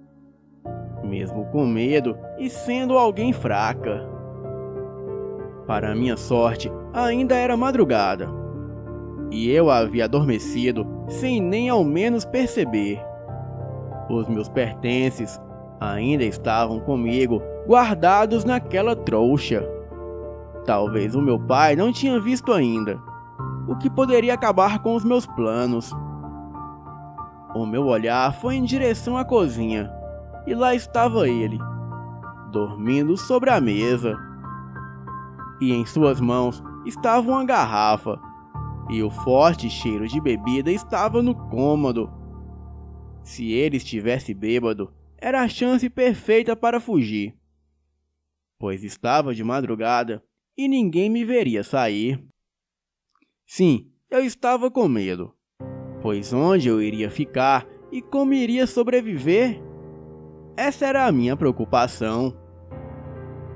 mesmo com medo e sendo alguém fraca. Para minha sorte, ainda era madrugada, e eu havia adormecido sem nem ao menos perceber. Os meus pertences ainda estavam comigo, guardados naquela trouxa. Talvez o meu pai não tinha visto ainda, o que poderia acabar com os meus planos. O meu olhar foi em direção à cozinha, e lá estava ele, dormindo sobre a mesa. E em suas mãos estava uma garrafa, e o forte cheiro de bebida estava no cômodo. Se ele estivesse bêbado, era a chance perfeita para fugir, pois estava de madrugada e ninguém me veria sair. Sim, eu estava com medo, pois onde eu iria ficar e como iria sobreviver? Essa era a minha preocupação,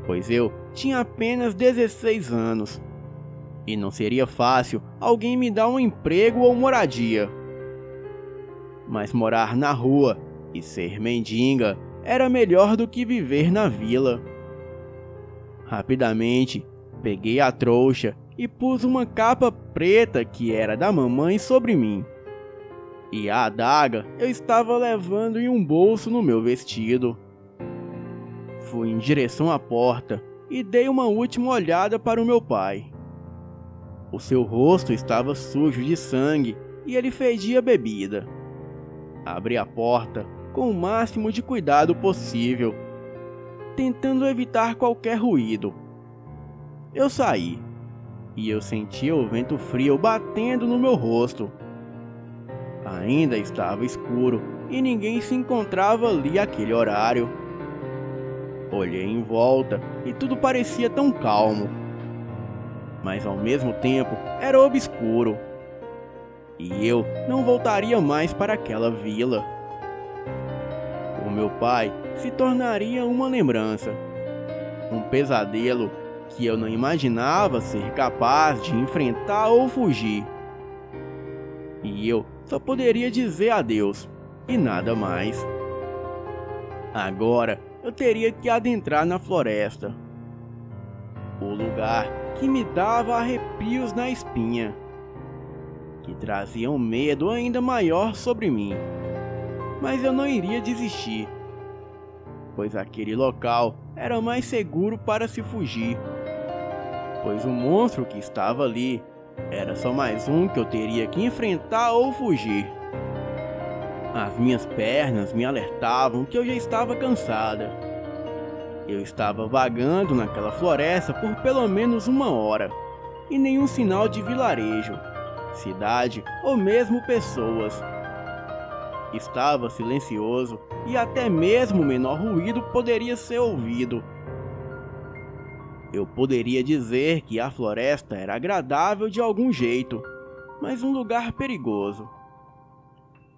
pois eu tinha apenas 16 anos, e não seria fácil alguém me dar um emprego ou moradia. Mas morar na rua e ser mendiga era melhor do que viver na vila. Rapidamente, peguei a trouxa e pus uma capa preta que era da mamãe sobre mim. E a adaga eu estava levando em um bolso no meu vestido. Fui em direção à porta e dei uma última olhada para o meu pai. O seu rosto estava sujo de sangue e ele fedia bebida. Abri a porta com o máximo de cuidado possível, tentando evitar qualquer ruído. Eu saí, e eu sentia o vento frio batendo no meu rosto. Ainda estava escuro e ninguém se encontrava ali àquele horário. Olhei em volta e tudo parecia tão calmo, mas ao mesmo tempo era obscuro. E eu não voltaria mais para aquela vila. O meu pai se tornaria uma lembrança, um pesadelo que eu não imaginava ser capaz de enfrentar ou fugir. E eu só poderia dizer adeus e nada mais. Agora eu teria que adentrar na floresta, o lugar que me dava arrepios na espinha, que trazia um medo ainda maior sobre mim. Mas eu não iria desistir, pois aquele local era mais seguro para se fugir. pois o monstro que estava ali era só mais um que eu teria que enfrentar ou fugir. As minhas pernas me alertavam que eu já estava cansada. Eu estava vagando naquela floresta por pelo menos 1 hora, e nenhum sinal de vilarejo, cidade ou mesmo pessoas. Estava silencioso e até mesmo o menor ruído poderia ser ouvido. Eu poderia dizer que a floresta era agradável de algum jeito, mas um lugar perigoso.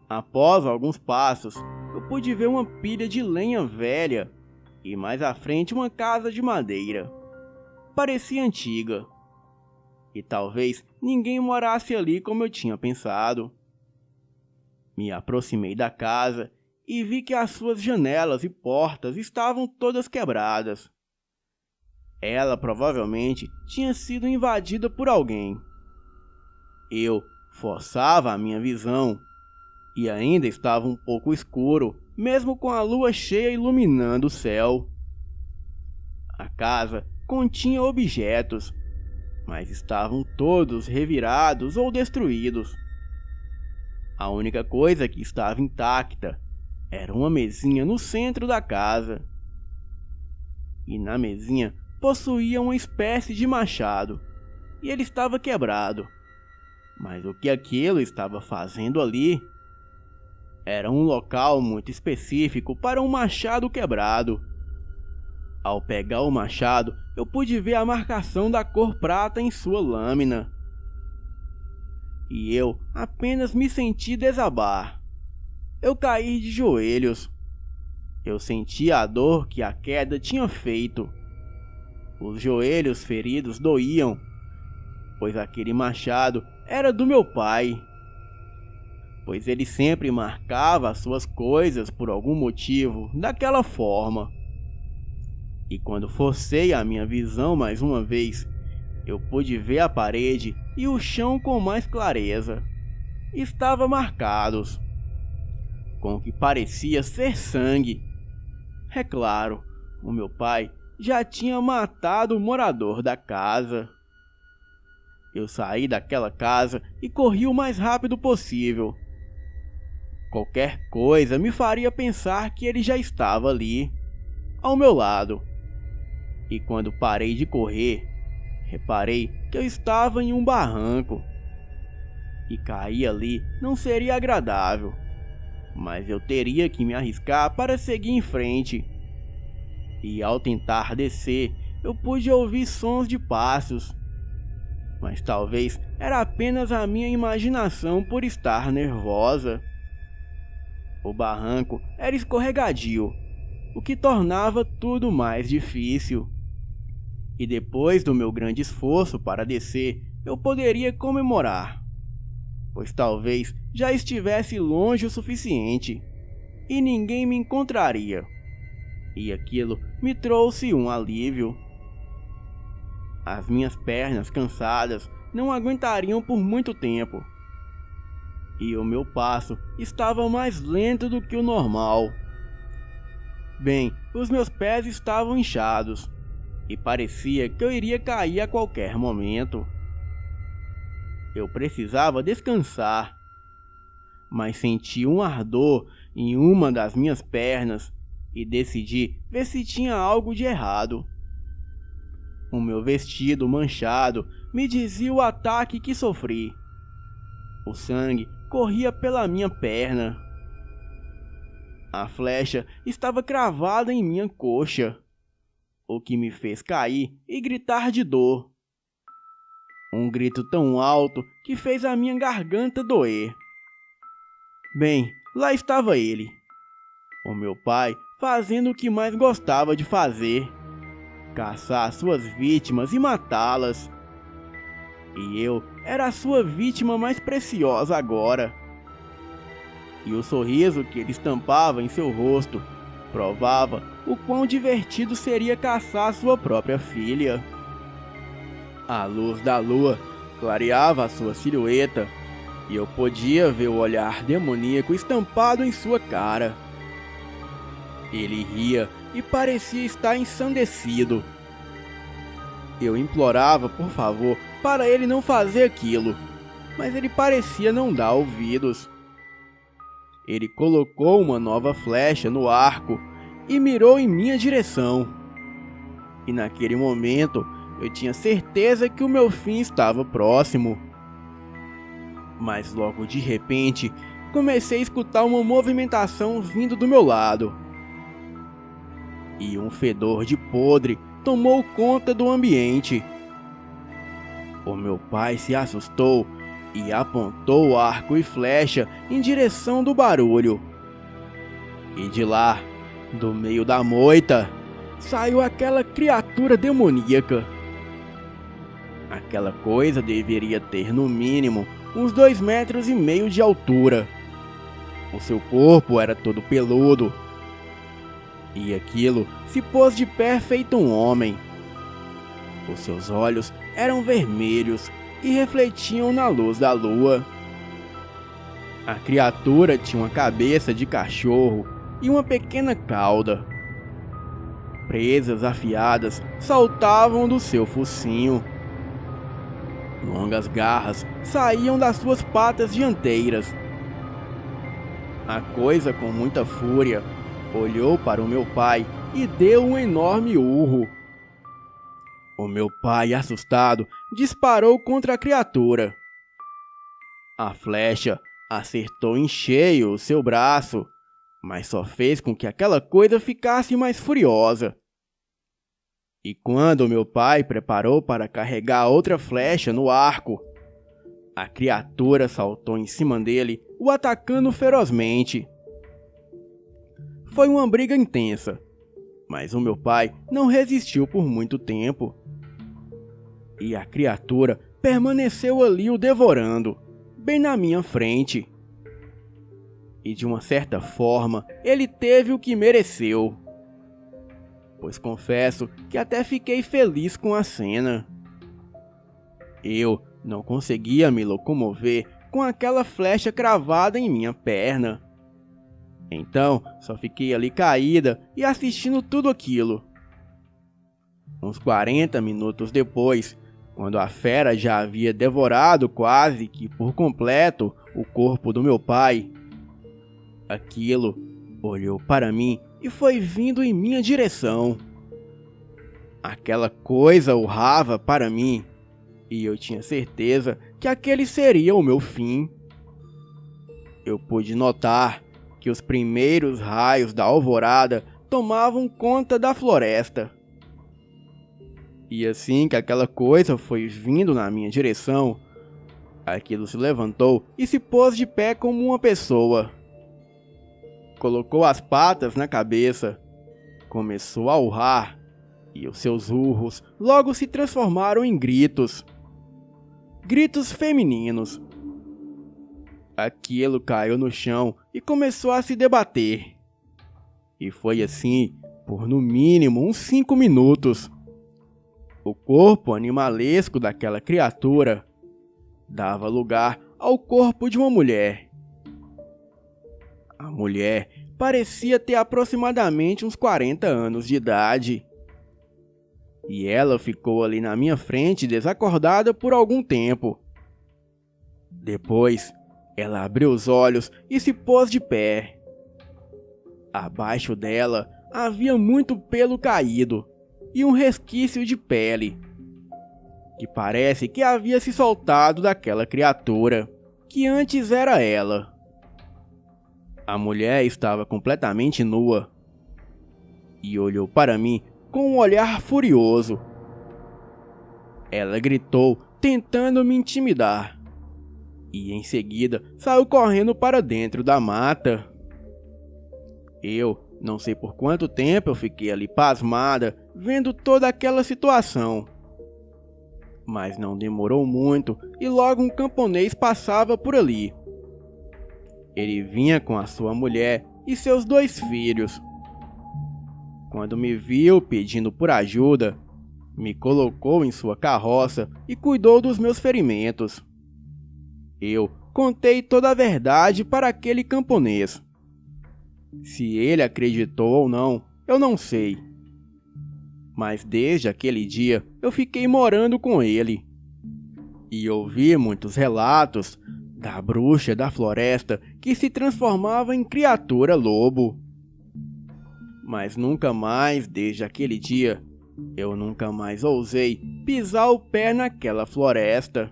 Após alguns passos, eu pude ver uma pilha de lenha velha e mais à frente uma casa de madeira. Parecia antiga. E talvez ninguém morasse ali como eu tinha pensado. Me aproximei da casa e vi que as suas janelas e portas estavam todas quebradas. Ela provavelmente tinha sido invadida por alguém. Eu forçava a minha visão e ainda estava um pouco escuro, mesmo com a lua cheia iluminando o céu. A casa continha objetos, mas estavam todos revirados ou destruídos. A única coisa que estava intacta era uma mesinha no centro da casa. E na mesinha possuía uma espécie de machado, e ele estava quebrado. Mas o que aquilo estava fazendo ali? Era um local muito específico para um machado quebrado. Ao pegar o machado, eu pude ver a marcação da cor prata em sua lâmina. E eu apenas me senti desabar. Eu caí de joelhos. Eu senti a dor que a queda tinha feito. Os joelhos feridos doíam, pois aquele machado era do meu pai. Pois ele sempre marcava as suas coisas por algum motivo daquela forma. E quando forcei a minha visão mais uma vez, eu pude ver a parede e o chão com mais clareza. Estavam marcados com o que parecia ser sangue. É claro, o meu pai já tinha matado o morador da casa. Eu saí daquela casa e corri o mais rápido possível. Qualquer coisa me faria pensar que ele já estava ali, ao meu lado. E quando parei de correr, reparei que eu estava em um barranco. E cair ali não seria agradável, mas eu teria que me arriscar para seguir em frente. E ao tentar descer, eu pude ouvir sons de passos. Mas talvez era apenas a minha imaginação por estar nervosa. O barranco era escorregadio, o que tornava tudo mais difícil. E depois do meu grande esforço para descer, eu poderia comemorar, pois talvez já estivesse longe o suficiente e ninguém me encontraria. E aquilo me trouxe um alívio. As minhas pernas cansadas não aguentariam por muito tempo. E o meu passo estava mais lento do que o normal. Bem, os meus pés estavam inchados e parecia que eu iria cair a qualquer momento. Eu precisava descansar, mas senti um ardor em uma das minhas pernas e decidi ver se tinha algo de errado. O meu vestido manchado me dizia o ataque que sofri. O sangue corria pela minha perna. A flecha estava cravada em minha coxa, o que me fez cair e gritar de dor. Um grito tão alto que fez a minha garganta doer. Bem, lá estava ele, o meu pai, fazendo o que mais gostava de fazer: caçar suas vítimas e matá-las. E eu era a sua vítima mais preciosa agora. E o sorriso que ele estampava em seu rosto provava o quão divertido seria caçar sua própria filha. A luz da lua clareava a sua silhueta e eu podia ver o olhar demoníaco estampado em sua cara. Ele ria e parecia estar ensandecido. Eu implorava, por favor, para ele não fazer aquilo, mas ele parecia não dar ouvidos. Ele colocou uma nova flecha no arco e mirou em minha direção. E naquele momento, eu tinha certeza que o meu fim estava próximo. Mas logo de repente, comecei a escutar uma movimentação vindo do meu lado. E um fedor de podre tomou conta do ambiente. O meu pai se assustou e apontou arco e flecha em direção do barulho. E de lá, do meio da moita, saiu aquela criatura demoníaca. Aquela coisa deveria ter no mínimo uns 2,5 metros de altura. O seu corpo era todo peludo. E aquilo se pôs de pé feito um homem. Os seus olhos eram vermelhos e refletiam na luz da lua. A criatura tinha uma cabeça de cachorro e uma pequena cauda. Presas afiadas saltavam do seu focinho. Longas garras saíam das suas patas dianteiras. A coisa, com muita fúria, olhou para o meu pai e deu um enorme urro. O meu pai, assustado, disparou contra a criatura. A flecha acertou em cheio o seu braço, mas só fez com que aquela coisa ficasse mais furiosa. E quando meu pai preparou para carregar outra flecha no arco, a criatura saltou em cima dele, o atacando ferozmente. Foi uma briga intensa, mas o meu pai não resistiu por muito tempo. E a criatura permaneceu ali o devorando, bem na minha frente. E de uma certa forma, ele teve o que mereceu. Pois confesso que até fiquei feliz com a cena. Eu não conseguia me locomover com aquela flecha cravada em minha perna. Então, só fiquei ali caída e assistindo tudo aquilo. Uns 40 minutos depois, quando a fera já havia devorado quase que por completo o corpo do meu pai, aquilo olhou para mim e foi vindo em minha direção. Aquela coisa urrava para mim e eu tinha certeza que aquele seria o meu fim. Eu pude notar que os primeiros raios da alvorada tomavam conta da floresta. E assim que aquela coisa foi vindo na minha direção, aquilo se levantou e se pôs de pé como uma pessoa. Colocou as patas na cabeça, começou a urrar, e os seus urros logo se transformaram em gritos. Gritos femininos. Aquilo caiu no chão e começou a se debater. E foi assim por no mínimo uns 5 minutos. O corpo animalesco daquela criatura dava lugar ao corpo de uma mulher. A mulher parecia ter aproximadamente uns 40 anos de idade. E ela ficou ali na minha frente desacordada por algum tempo. Depois, ela abriu os olhos e se pôs de pé. Abaixo dela havia muito pelo caído e um resquício de pele, que parece que havia se soltado daquela criatura, que antes era ela. A mulher estava completamente nua e olhou para mim com um olhar furioso. Ela gritou, tentando me intimidar, e em seguida saiu correndo para dentro da mata. Eu não sei por quanto tempo eu fiquei ali pasmada, vendo toda aquela situação. Mas não demorou muito e logo um camponês passava por ali. Ele vinha com a sua mulher e seus 2 filhos. Quando me viu pedindo por ajuda, me colocou em sua carroça e cuidou dos meus ferimentos. Eu contei toda a verdade para aquele camponês. Se ele acreditou ou não, eu não sei. Mas desde aquele dia eu fiquei morando com ele. E ouvi muitos relatos da bruxa da floresta que se transformava em criatura lobo. Mas nunca mais, desde aquele dia, eu nunca mais ousei pisar o pé naquela floresta.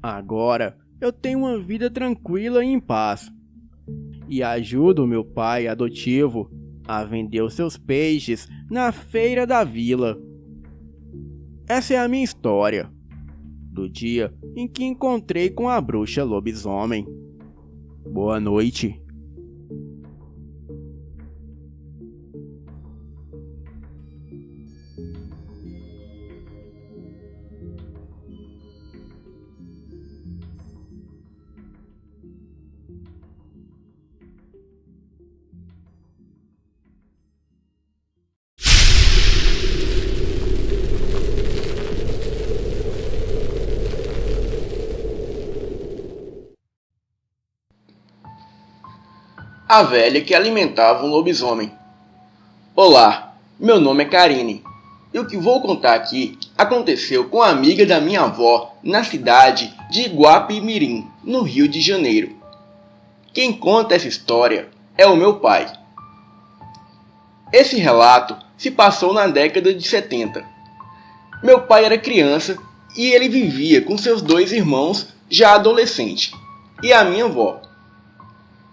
Agora eu tenho uma vida tranquila e em paz. E ajudo meu pai adotivo a vender os seus peixes na feira da vila. Essa é a minha história, do dia em que encontrei com a bruxa lobisomem. Boa noite. A velha que alimentava um lobisomem. Olá, meu nome é Karine, e o que vou contar aqui aconteceu com a amiga da minha avó na cidade de Iguapimirim, no Rio de Janeiro. Quem conta essa história é o meu pai. Esse relato se passou na década de 70. Meu pai era criança e ele vivia com seus 2 irmãos já adolescentes e a minha avó.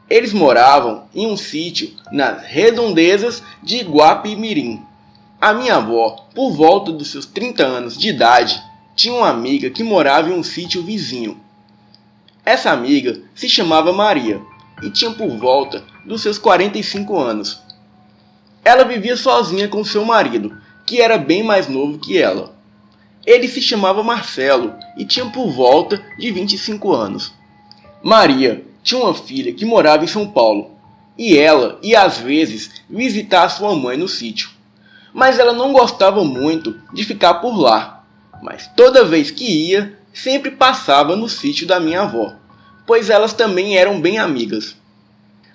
Eles moravam em um sítio nas redondezas de Iguapimirim. A minha avó, por volta dos seus 30 anos de idade, tinha uma amiga que morava em um sítio vizinho. Essa amiga se chamava Maria e tinha por volta dos seus 45 anos. Ela vivia sozinha com seu marido, que era bem mais novo que ela. Ele se chamava Marcelo e tinha por volta de 25 anos. Maria tinha uma filha que morava em São Paulo, e ela ia às vezes visitar sua mãe no sítio. Mas ela não gostava muito de ficar por lá, mas toda vez que ia, sempre passava no sítio da minha avó, pois elas também eram bem amigas.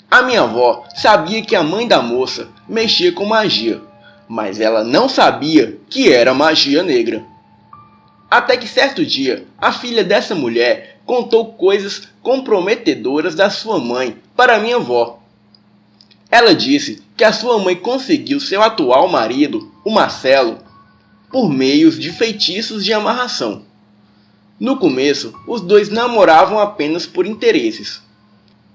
A minha avó sabia que a mãe da moça mexia com magia, mas ela não sabia que era magia negra. Até que certo dia, a filha dessa mulher contou coisas comprometedoras da sua mãe para minha avó. Ela disse que a sua mãe conseguiu seu atual marido, o Marcelo, por meios de feitiços de amarração. No começo, os dois namoravam apenas por interesses.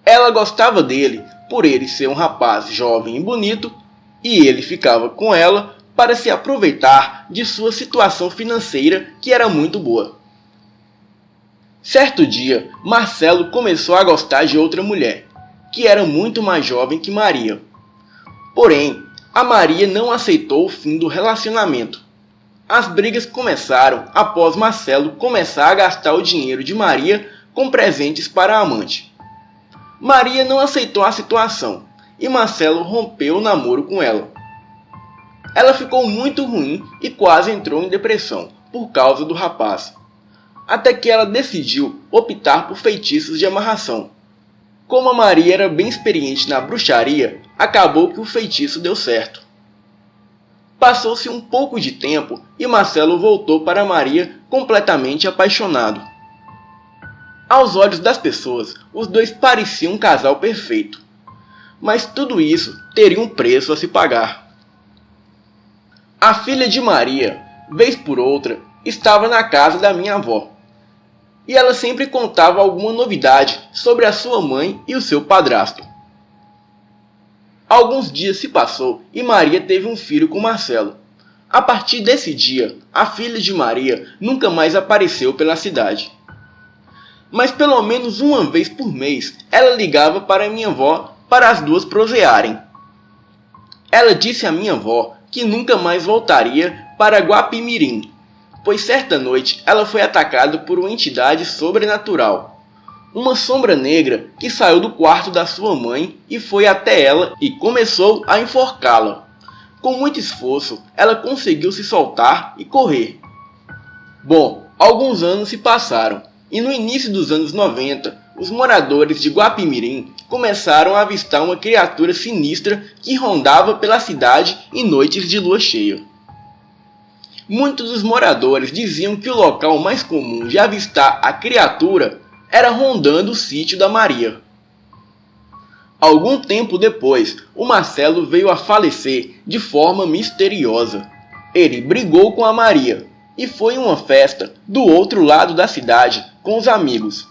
Ela gostava dele por ele ser um rapaz jovem e bonito, e ele ficava com ela para se aproveitar de sua situação financeira, que era muito boa. Certo dia, Marcelo começou a gostar de outra mulher, que era muito mais jovem que Maria. Porém, a Maria não aceitou o fim do relacionamento. As brigas começaram após Marcelo começar a gastar o dinheiro de Maria com presentes para a amante. Maria não aceitou a situação e Marcelo rompeu o namoro com ela. Ela ficou muito ruim e quase entrou em depressão por causa do rapaz. Até que ela decidiu optar por feitiços de amarração. Como a Maria era bem experiente na bruxaria, acabou que o feitiço deu certo. Passou-se um pouco de tempo e Marcelo voltou para Maria completamente apaixonado. Aos olhos das pessoas, os dois pareciam um casal perfeito. Mas tudo isso teria um preço a se pagar. A filha de Maria, vez por outra, estava na casa da minha avó. E ela sempre contava alguma novidade sobre a sua mãe e o seu padrasto. Alguns dias se passou e Maria teve um filho com Marcelo. A partir desse dia, a filha de Maria nunca mais apareceu pela cidade. Mas pelo menos uma vez por mês, ela ligava para minha avó para as duas prosearem. Ela disse à minha avó que nunca mais voltaria para Iguapimirim, pois certa noite ela foi atacada por uma entidade sobrenatural. Uma sombra negra que saiu do quarto da sua mãe e foi até ela e começou a enforcá-la. Com muito esforço, ela conseguiu se soltar e correr. Bom, alguns anos se passaram e no início dos anos 90, os moradores de Guapimirim começaram a avistar uma criatura sinistra que rondava pela cidade em noites de lua cheia. Muitos dos moradores diziam que o local mais comum de avistar a criatura era rondando o sítio da Maria. Algum tempo depois, o Marcelo veio a falecer de forma misteriosa. Ele brigou com a Maria e foi em uma festa do outro lado da cidade com os amigos.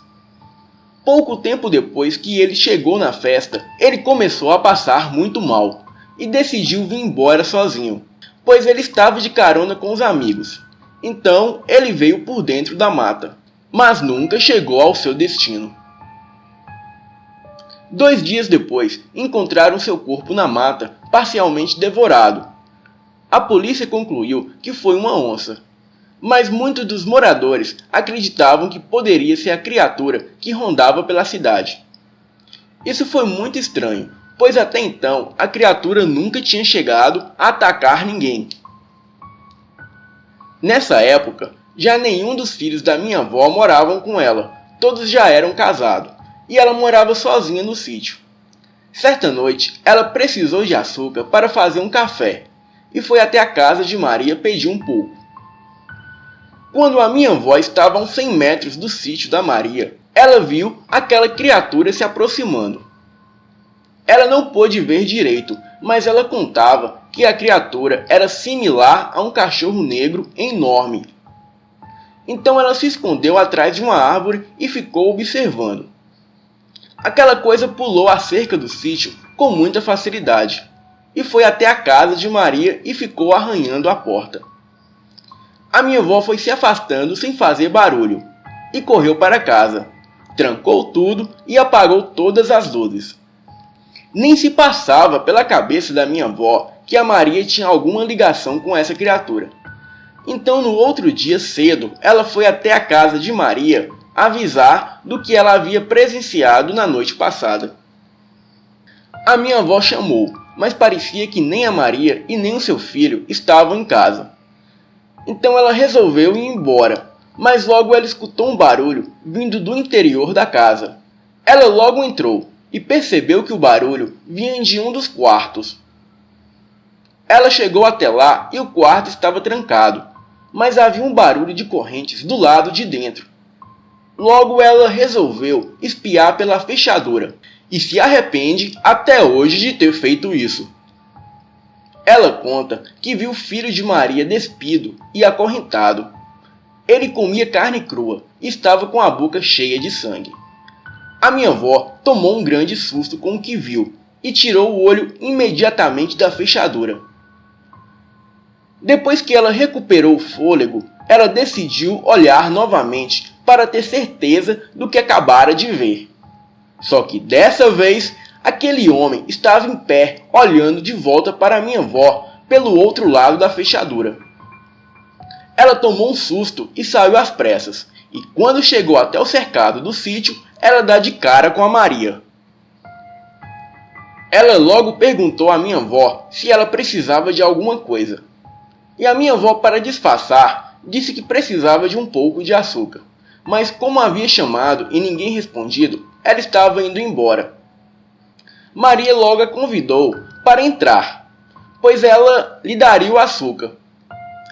Pouco tempo depois que ele chegou na festa, ele começou a passar muito mal e decidiu vir embora sozinho, pois ele estava de carona com os amigos. Então ele veio por dentro da mata, mas nunca chegou ao seu destino. 2 dias depois, encontraram seu corpo na mata, parcialmente devorado. A polícia concluiu que foi uma onça, mas muitos dos moradores acreditavam que poderia ser a criatura que rondava pela cidade. Isso foi muito estranho, pois até então a criatura nunca tinha chegado a atacar ninguém. Nessa época, já nenhum dos filhos da minha avó moravam com ela, todos já eram casados, e ela morava sozinha no sítio. Certa noite, ela precisou de açúcar para fazer um café, e foi até a casa de Maria pedir um pouco. Quando a minha avó estava a uns 100 metros do sítio da Maria, ela viu aquela criatura se aproximando. Ela não pôde ver direito, mas ela contava que a criatura era similar a um cachorro negro enorme. Então ela se escondeu atrás de uma árvore e ficou observando. Aquela coisa pulou a cerca do sítio com muita facilidade e foi até a casa de Maria e ficou arranhando a porta. A minha avó foi se afastando sem fazer barulho e correu para casa, trancou tudo e apagou todas as luzes. Nem se passava pela cabeça da minha avó que a Maria tinha alguma ligação com essa criatura. Então no outro dia cedo, ela foi até a casa de Maria avisar do que ela havia presenciado na noite passada. A minha avó chamou, mas parecia que nem a Maria e nem o seu filho estavam em casa. Então ela resolveu ir embora, mas logo ela escutou um barulho vindo do interior da casa. Ela logo entrou e percebeu que o barulho vinha de um dos quartos. Ela chegou até lá e o quarto estava trancado, mas havia um barulho de correntes do lado de dentro. Logo ela resolveu espiar pela fechadura e se arrepende até hoje de ter feito isso. Ela conta que viu o filho de Maria despido e acorrentado. Ele comia carne crua e estava com a boca cheia de sangue. A minha avó tomou um grande susto com o que viu e tirou o olho imediatamente da fechadura. Depois que ela recuperou o fôlego, ela decidiu olhar novamente para ter certeza do que acabara de ver. Só que dessa vez, aquele homem estava em pé, olhando de volta para minha avó pelo outro lado da fechadura. Ela tomou um susto e saiu às pressas, e quando chegou até o cercado do sítio, ela dá de cara com a Maria. Ela logo perguntou à minha avó se ela precisava de alguma coisa. E a minha avó, para disfarçar, disse que precisava de um pouco de açúcar. Mas como havia chamado e ninguém respondido, ela estava indo embora. Maria logo a convidou para entrar, pois ela lhe daria o açúcar.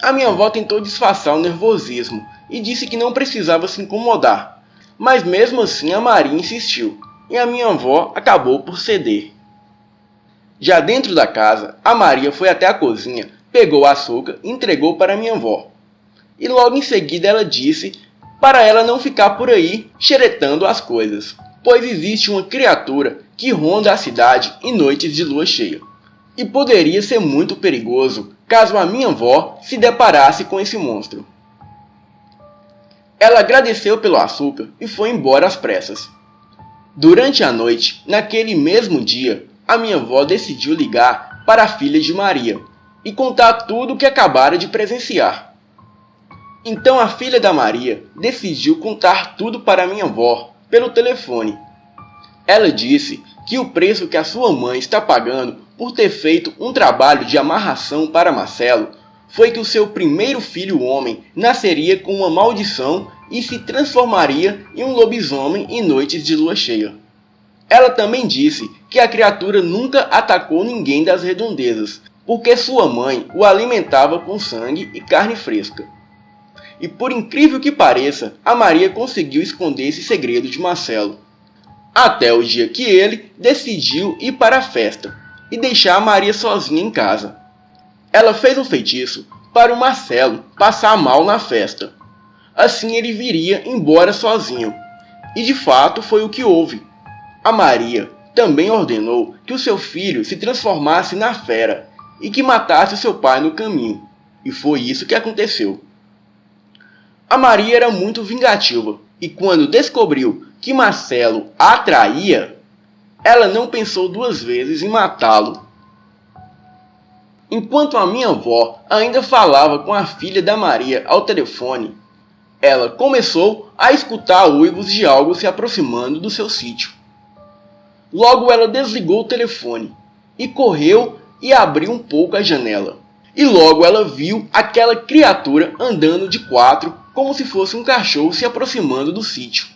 A minha avó tentou disfarçar o nervosismo e disse que não precisava se incomodar. Mas mesmo assim a Maria insistiu, e a minha avó acabou por ceder. Já dentro da casa, a Maria foi até a cozinha, pegou o açúcar e entregou para a minha avó. E logo em seguida ela disse para ela não ficar por aí xeretando as coisas, pois existe uma criatura que ronda a cidade em noites de lua cheia. E poderia ser muito perigoso caso a minha avó se deparasse com esse monstro. Ela agradeceu pelo açúcar e foi embora às pressas. Durante a noite, naquele mesmo dia, a minha avó decidiu ligar para a filha de Maria e contar tudo o que acabara de presenciar. Então a filha da Maria decidiu contar tudo para a minha avó pelo telefone. Ela disse que o preço que a sua mãe está pagando por ter feito um trabalho de amarração para Marcelo foi que o seu primeiro filho homem nasceria com uma maldição e se transformaria em um lobisomem em noites de lua cheia. Ela também disse que a criatura nunca atacou ninguém das redondezas, porque sua mãe o alimentava com sangue e carne fresca. E por incrível que pareça, a Maria conseguiu esconder esse segredo de Marcelo. Até o dia que ele decidiu ir para a festa e deixar a Maria sozinha em casa. Ela fez um feitiço para o Marcelo passar mal na festa. Assim ele viria embora sozinho. E de fato foi o que houve. A Maria também ordenou que o seu filho se transformasse na fera e que matasse o seu pai no caminho. E foi isso que aconteceu. A Maria era muito vingativa e quando descobriu que Marcelo a atraía, ela não pensou duas vezes em matá-lo. Enquanto a minha avó ainda falava com a filha da Maria ao telefone, ela começou a escutar uivos de algo se aproximando do seu sítio. Logo ela desligou o telefone e correu e abriu um pouco a janela. E logo ela viu aquela criatura andando de quatro como se fosse um cachorro se aproximando do sítio.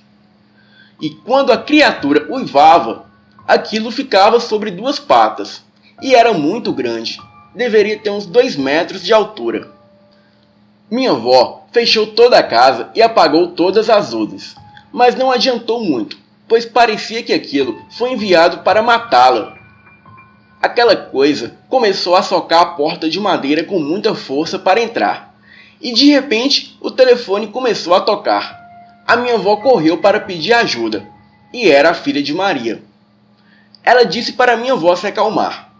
E quando a criatura uivava, aquilo ficava sobre duas patas e era muito grande, deveria ter uns 2 metros de altura. Minha avó fechou toda a casa e apagou todas as luzes, mas não adiantou muito, pois parecia que aquilo foi enviado para matá-la. Aquela coisa começou a socar a porta de madeira com muita força para entrar, e de repente o telefone começou a tocar. A minha avó correu para pedir ajuda, e era a filha de Maria. Ela disse para minha avó se acalmar,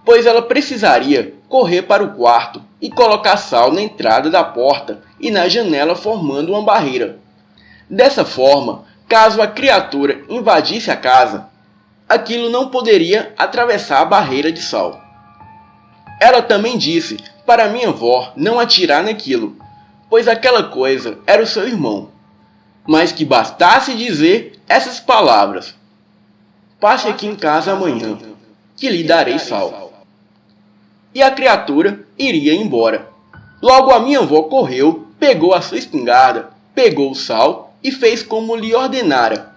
pois ela precisaria correr para o quarto e colocar sal na entrada da porta e na janela formando uma barreira. Dessa forma, caso a criatura invadisse a casa, aquilo não poderia atravessar a barreira de sal. Ela também disse para minha avó não atirar naquilo, pois aquela coisa era o seu irmão, mas que bastasse dizer essas palavras: "Passe aqui em casa amanhã, que lhe darei sal." E a criatura iria embora. Logo a minha avó correu, pegou a sua espingarda, pegou o sal e fez como lhe ordenara.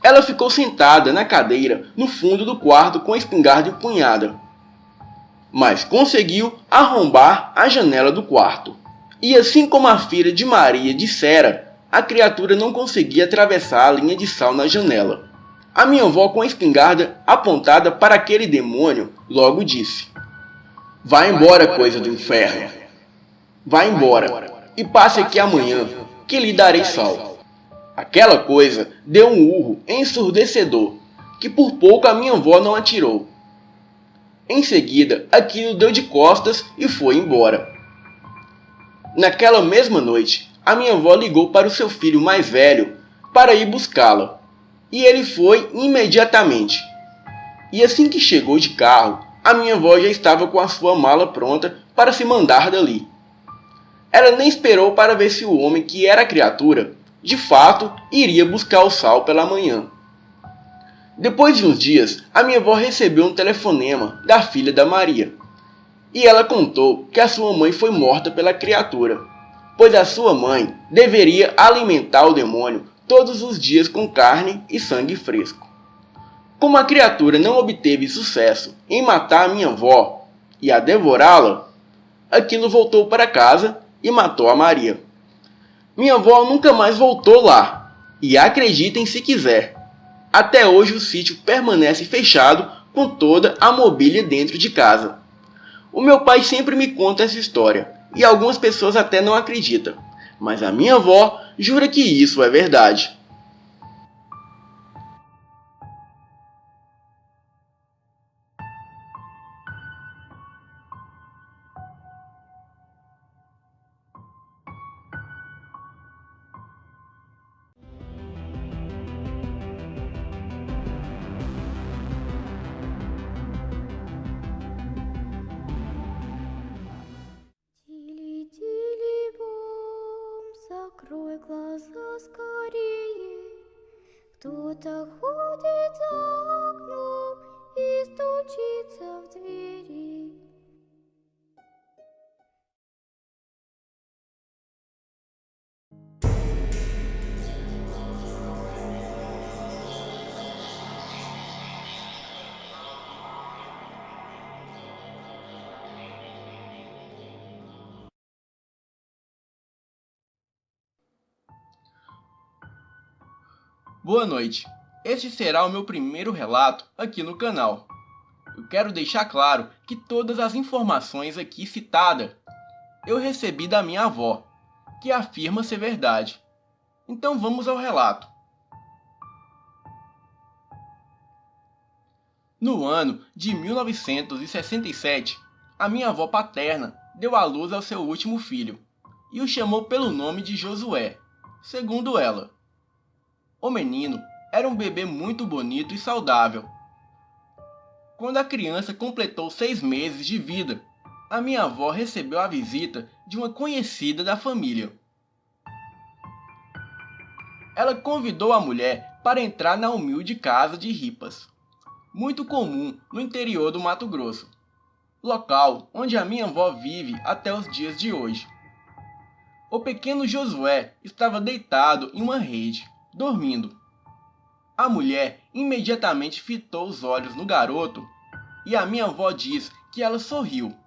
Ela ficou sentada na cadeira no fundo do quarto com a espingarda empunhada, mas conseguiu arrombar a janela do quarto. E assim como a filha de Maria dissera, a criatura não conseguia atravessar a linha de sal na janela. A minha avó, com a espingarda apontada para aquele demônio, logo disse: "Vá embora, coisa do inferno. Vá embora e passe aqui amanhã, que lhe darei sal." Aquela coisa deu um urro ensurdecedor, que por pouco a minha avó não atirou. Em seguida, aquilo deu de costas e foi embora. Naquela mesma noite, a minha avó ligou para o seu filho mais velho para ir buscá-la, e ele foi imediatamente. E assim que chegou de carro, a minha avó já estava com a sua mala pronta para se mandar dali. Ela nem esperou para ver se o homem que era a criatura, de fato, iria buscar o sal pela manhã. Depois de uns dias, a minha avó recebeu um telefonema da filha da Maria. E ela contou que a sua mãe foi morta pela criatura, pois a sua mãe deveria alimentar o demônio todos os dias com carne e sangue fresco. Como a criatura não obteve sucesso em matar a minha avó e a devorá-la, aquilo voltou para casa e matou a Maria. Minha avó nunca mais voltou lá, e acreditem se quiser, até hoje o sítio permanece fechado com toda a mobília dentro de casa. O meu pai sempre me conta essa história, e algumas pessoas até não acreditam, mas a minha avó jura que isso é verdade. Тили-тили-бом, закрой глаза скорее. Кто-то ходит за окном и стучится в двери. Boa noite. Este será o meu primeiro relato aqui no canal. Eu quero deixar claro que todas as informações aqui citadas eu recebi da minha avó, que afirma ser verdade. Então vamos ao relato. No ano de 1967, a minha avó paterna deu à luz ao seu último filho e o chamou pelo nome de Josué, segundo ela. O menino era um bebê muito bonito e saudável. Quando a criança completou 6 meses de vida, a minha avó recebeu a visita de uma conhecida da família. Ela convidou a mulher para entrar na humilde casa de ripas, muito comum no interior do Mato Grosso, local onde a minha avó vive até os dias de hoje. O pequeno Josué estava deitado em uma rede, dormindo. A mulher imediatamente fitou os olhos no garoto e a minha avó diz que ela sorriu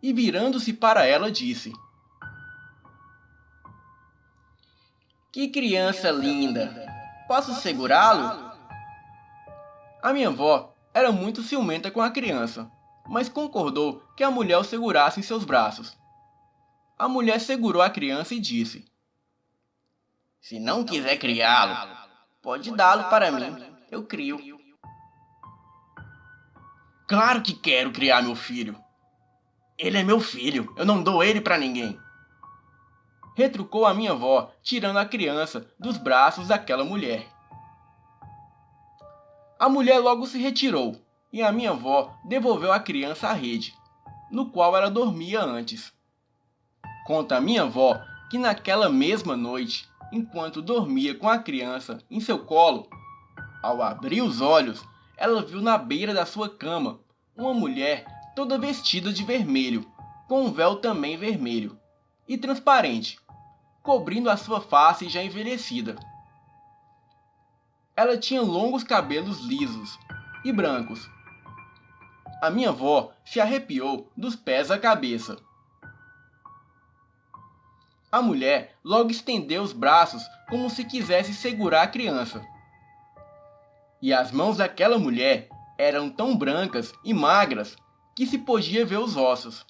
e, virando-se para ela, disse: "Que criança linda! Posso segurá-lo?" A minha avó era muito ciumenta com a criança, mas concordou que a mulher o segurasse em seus braços. A mulher segurou a criança e disse: "Se não quiser criá-lo, pode dá-lo para mim, eu crio." "Claro que quero criar meu filho. Ele é meu filho, eu não dou ele para ninguém," retrucou a minha avó, tirando a criança dos braços daquela mulher. A mulher logo se retirou e a minha avó devolveu a criança à rede, no qual ela dormia antes. Conta a minha avó que naquela mesma noite, enquanto dormia com a criança em seu colo, ao abrir os olhos, ela viu na beira da sua cama uma mulher toda vestida de vermelho, com um véu também vermelho e transparente, cobrindo a sua face já envelhecida. Ela tinha longos cabelos lisos e brancos. A minha avó se arrepiou dos pés à cabeça. A mulher logo estendeu os braços como se quisesse segurar a criança. E as mãos daquela mulher eram tão brancas e magras que se podia ver os ossos.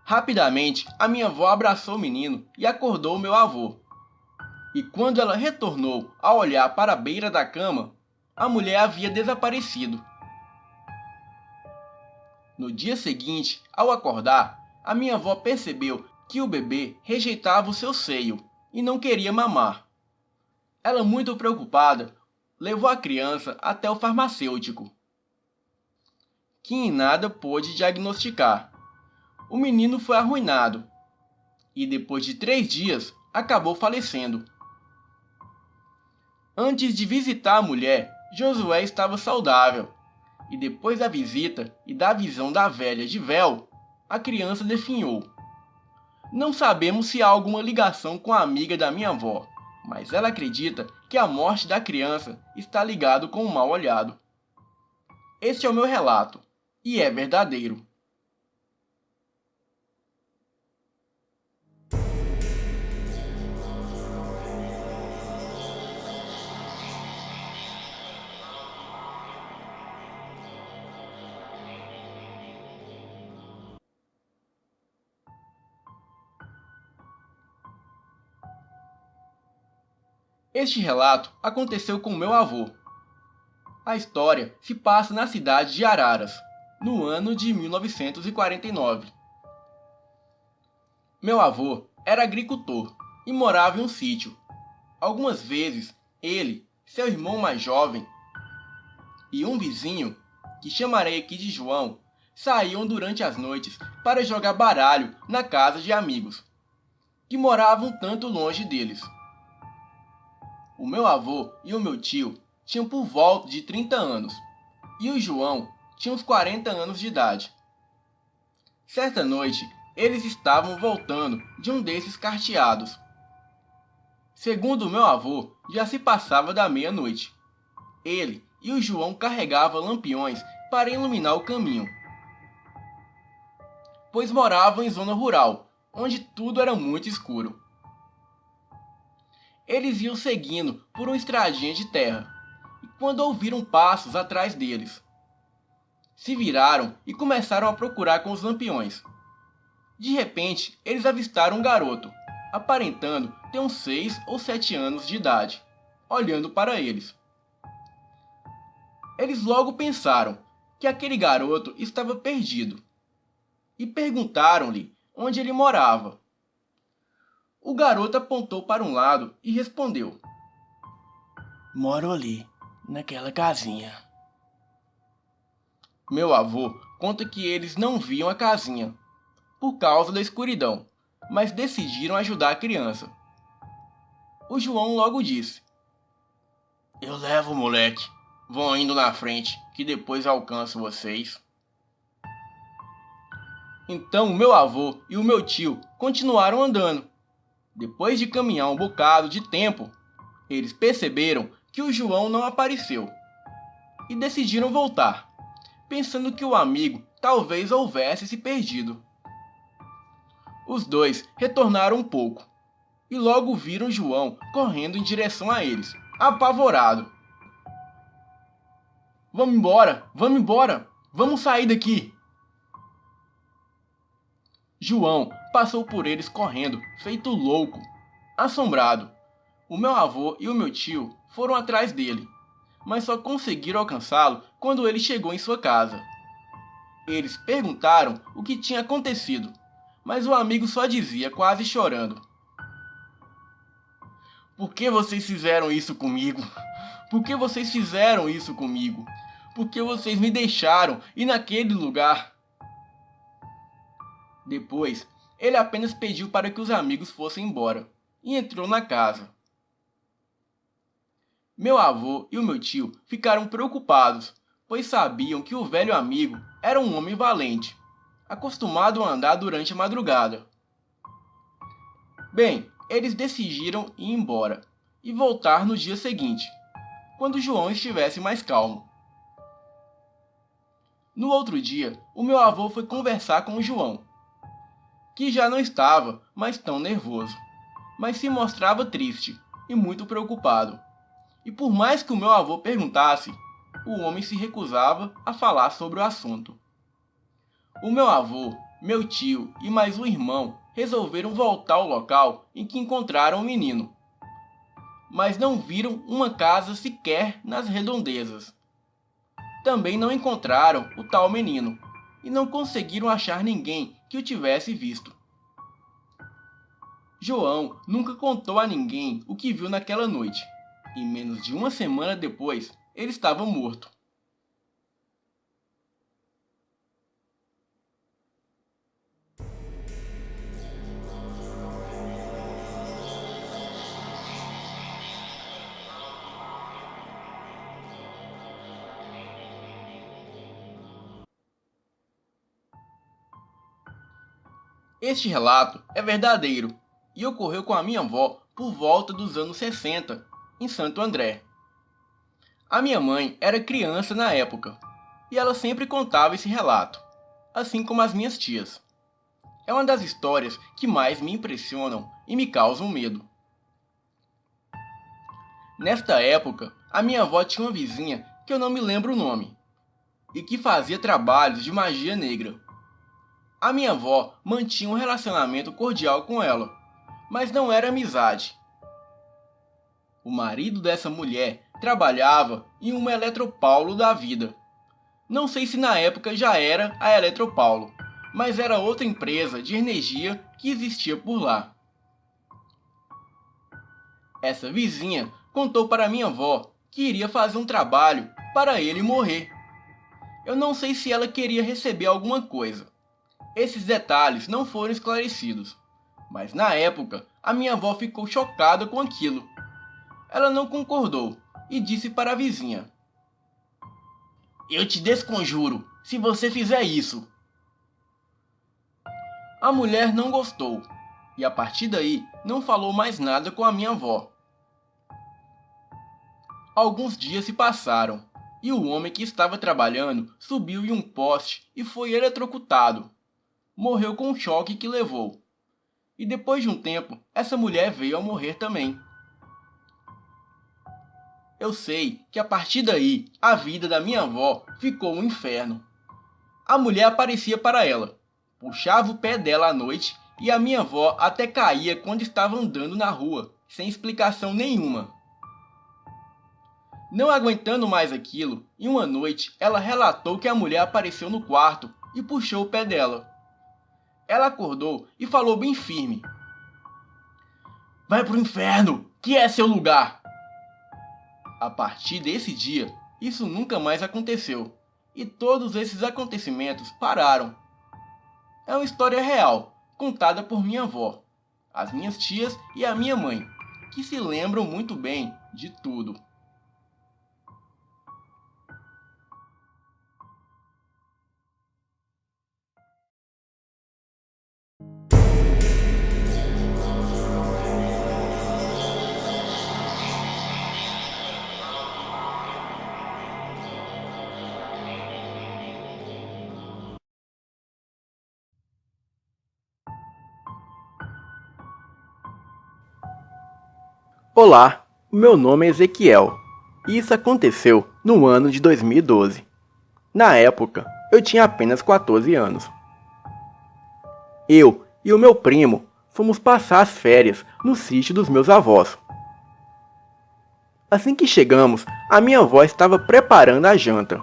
Rapidamente, a minha avó abraçou o menino e acordou o meu avô. E quando ela retornou a olhar para a beira da cama, a mulher havia desaparecido. No dia seguinte, ao acordar, a minha avó percebeu que o bebê rejeitava o seu seio e não queria mamar. Ela, muito preocupada, levou a criança até o farmacêutico, que em nada pôde diagnosticar. O menino foi arruinado e, depois de 3 dias, acabou falecendo. Antes de visitar a mulher, Josué estava saudável, e depois da visita e da visão da velha de véu, a criança definhou. Não sabemos se há alguma ligação com a amiga da minha avó, mas ela acredita que a morte da criança está ligado com o mal olhado. Este é o meu relato, e é verdadeiro. Este relato aconteceu com meu avô. A história se passa na cidade de Araras, no ano de 1949. Meu avô era agricultor e morava em um sítio. Algumas vezes, ele, seu irmão mais jovem e um vizinho, que chamarei aqui de João, saíam durante as noites para jogar baralho na casa de amigos, que moravam tanto longe deles. O meu avô e o meu tio tinham por volta de 30 anos, e o João tinha uns 40 anos de idade. Certa noite, eles estavam voltando de um desses carteados. Segundo o meu avô, já se passava da meia-noite. Ele e o João carregavam lampiões para iluminar o caminho, pois moravam em zona rural, onde tudo era muito escuro. Eles iam seguindo por uma estradinha de terra, e quando ouviram passos atrás deles, se viraram e começaram a procurar com os lampiões. De repente, eles avistaram um garoto, aparentando ter uns 6 ou 7 anos de idade, olhando para eles. Eles logo pensaram que aquele garoto estava perdido e perguntaram-lhe onde ele morava. O garoto apontou para um lado e respondeu: "Moro ali, naquela casinha." Meu avô conta que eles não viam a casinha por causa da escuridão, mas decidiram ajudar a criança. O João logo disse: "Eu levo o moleque, vão indo na frente, que depois eu alcanço vocês." Então meu avô e o meu tio continuaram andando. Depois de caminhar um bocado de tempo, eles perceberam que o João não apareceu e decidiram voltar, pensando que o amigo talvez houvesse se perdido. Os dois retornaram um pouco e logo viram João correndo em direção a eles, apavorado. Vamos embora, vamos sair daqui." João passou por eles correndo, feito louco. Assombrado, o meu avô e o meu tio foram atrás dele, mas só conseguiram alcançá-lo quando ele chegou em sua casa. Eles perguntaram o que tinha acontecido, mas o amigo só dizia, quase chorando: "Por que vocês fizeram isso comigo? Por que vocês fizeram isso comigo? Por que vocês me deixaram ir naquele lugar?" Depois, ele apenas pediu para que os amigos fossem embora e entrou na casa. Meu avô e o meu tio ficaram preocupados, pois sabiam que o velho amigo era um homem valente, acostumado a andar durante a madrugada. Bem, eles decidiram ir embora e voltar no dia seguinte, quando João estivesse mais calmo. No outro dia, o meu avô foi conversar com o João, que já não estava mais tão nervoso, mas se mostrava triste e muito preocupado. E por mais que o meu avô perguntasse, o homem se recusava a falar sobre o assunto. O meu avô, meu tio e mais um irmão resolveram voltar ao local em que encontraram o menino, mas não viram uma casa sequer nas redondezas. Também não encontraram o tal menino e não conseguiram achar ninguém que o tivesse visto. João nunca contou a ninguém o que viu naquela noite, e menos de uma semana depois ele estava morto. Este relato é verdadeiro e ocorreu com a minha avó por volta dos anos 60, em Santo André. A minha mãe era criança na época e ela sempre contava esse relato, assim como as minhas tias. É uma das histórias que mais me impressionam e me causam medo. Nesta época, a minha avó tinha uma vizinha que eu não me lembro o nome e que fazia trabalhos de magia negra. A minha avó mantinha um relacionamento cordial com ela, mas não era amizade. O marido dessa mulher trabalhava em uma Eletropaulo da vida. Não sei se na época já era a Eletropaulo, mas era outra empresa de energia que existia por lá. Essa vizinha contou para minha avó que iria fazer um trabalho para ele morrer. Eu não sei se ela queria receber alguma coisa. Esses detalhes não foram esclarecidos, mas na época a minha avó ficou chocada com aquilo. Ela não concordou e disse para a vizinha: "Eu te desconjuro se você fizer isso." A mulher não gostou e a partir daí não falou mais nada com a minha avó. Alguns dias se passaram e o homem que estava trabalhando subiu em um poste e foi eletrocutado. Morreu com o choque que levou. E depois de um tempo, essa mulher veio a morrer também. Eu sei que a partir daí, a vida da minha avó ficou um inferno. A mulher aparecia para ela, puxava o pé dela à noite e a minha avó até caía quando estava andando na rua, sem explicação nenhuma. Não aguentando mais aquilo, em uma noite ela relatou que a mulher apareceu no quarto e puxou o pé dela. Ela acordou e falou bem firme: "Vai pro inferno, que é seu lugar!" A partir desse dia, isso nunca mais aconteceu, e todos esses acontecimentos pararam. É uma história real, contada por minha avó, as minhas tias e a minha mãe, que se lembram muito bem de tudo. Olá, meu nome é Ezequiel e isso aconteceu no ano de 2012. Na época, eu tinha apenas 14 anos. Eu e o meu primo fomos passar as férias no sítio dos meus avós. Assim que chegamos, a minha avó estava preparando a janta.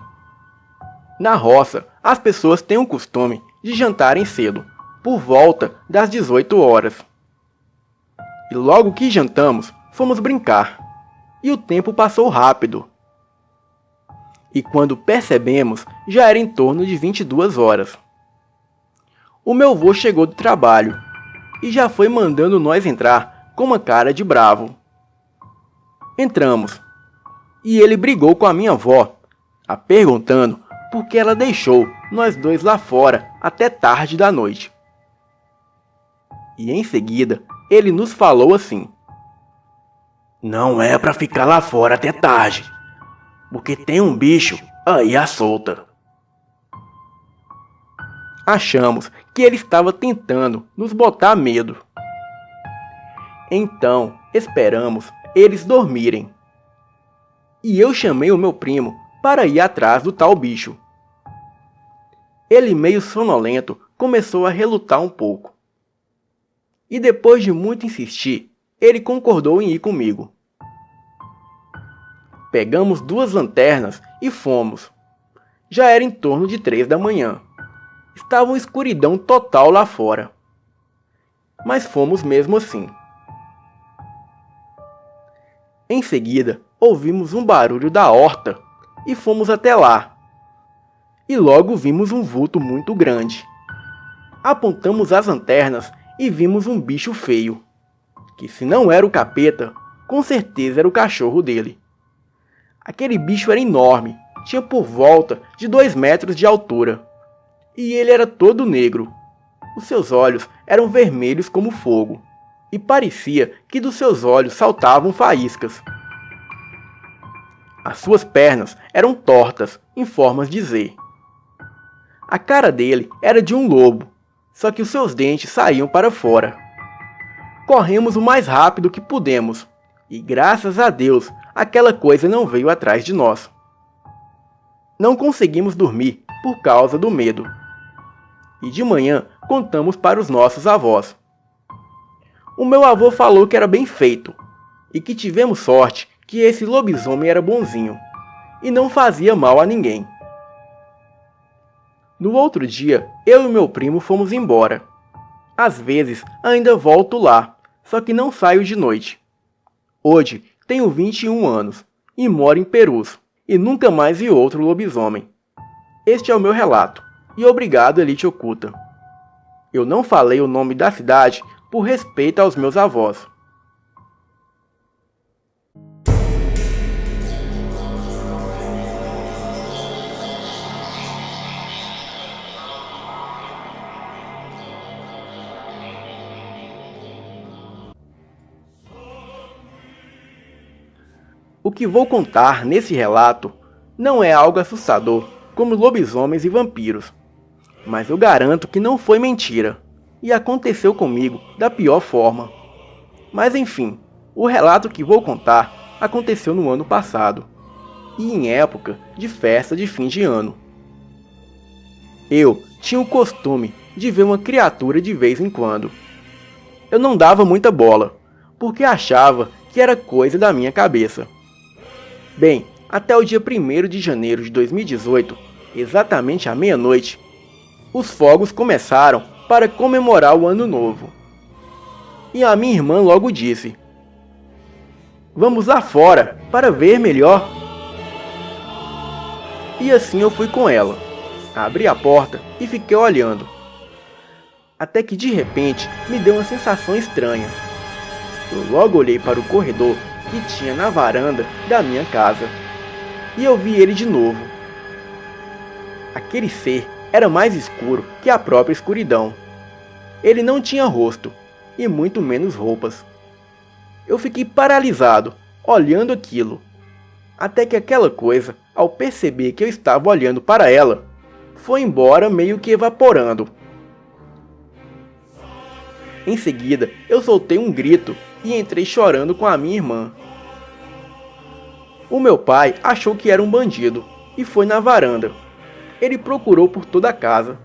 Na roça, as pessoas têm o costume de jantarem cedo, por volta das 18 horas. E logo que jantamos, fomos brincar, e o tempo passou rápido. E quando percebemos, já era em torno de 22 horas. O meu avô chegou do trabalho, e já foi mandando nós entrar com uma cara de bravo. Entramos, e ele brigou com a minha avó, a perguntando por que ela deixou nós dois lá fora até tarde da noite. E em seguida, ele nos falou assim: "Não é pra ficar lá fora até tarde, porque tem um bicho aí à solta." Achamos que ele estava tentando nos botar medo. Então, esperamos eles dormirem. E eu chamei o meu primo para ir atrás do tal bicho. Ele, meio sonolento, começou a relutar um pouco. E depois de muito insistir, ele concordou em ir comigo. Pegamos 2 lanternas e fomos. Já era em torno de 3 da manhã. Estava uma escuridão total lá fora. Mas fomos mesmo assim. Em seguida, ouvimos um barulho da horta e fomos até lá. E logo vimos um vulto muito grande. Apontamos as lanternas e vimos um bicho feio, que se não era o capeta, com certeza era o cachorro dele. Aquele bicho era enorme, tinha por volta de 2 metros de altura, e ele era todo negro. Os seus olhos eram vermelhos como fogo, e parecia que dos seus olhos saltavam faíscas. As suas pernas eram tortas, em formas de Z. A cara dele era de um lobo, só que os seus dentes saíam para fora. Corremos o mais rápido que pudemos, e graças a Deus, aquela coisa não veio atrás de nós. Não conseguimos dormir por causa do medo. E de manhã contamos para os nossos avós. O meu avô falou que era bem feito, e que tivemos sorte que esse lobisomem era bonzinho, e não fazia mal a ninguém. No outro dia, eu e meu primo fomos embora. Às vezes ainda volto lá, só que não saio de noite. Hoje tenho 21 anos e moro em Perus, e nunca mais vi outro lobisomem. Este é o meu relato, e obrigado, Elite Oculta. Eu não falei o nome da cidade por respeito aos meus avós. O que vou contar nesse relato não é algo assustador, como lobisomens e vampiros. Mas eu garanto que não foi mentira, e aconteceu comigo da pior forma. Mas enfim, o relato que vou contar aconteceu no ano passado, e em época de festa de fim de ano. Eu tinha o costume de ver uma criatura de vez em quando. Eu não dava muita bola, porque achava que era coisa da minha cabeça. Bem, até o dia 1º de janeiro de 2018, exatamente à meia-noite, os fogos começaram para comemorar o ano novo. E a minha irmã logo disse: "Vamos lá fora para ver melhor." E assim eu fui com ela. Abri a porta e fiquei olhando. Até que de repente me deu uma sensação estranha. Eu logo olhei para o corredor que tinha na varanda da minha casa. E eu vi ele de novo. Aquele ser era mais escuro que a própria escuridão. Ele não tinha rosto, e muito menos roupas. Eu fiquei paralisado, olhando aquilo. Até que aquela coisa, ao perceber que eu estava olhando para ela, foi embora meio que evaporando. Em seguida, eu soltei um grito e entrei chorando com a minha irmã. O meu pai achou que era um bandido e foi na varanda. Ele procurou por toda a casa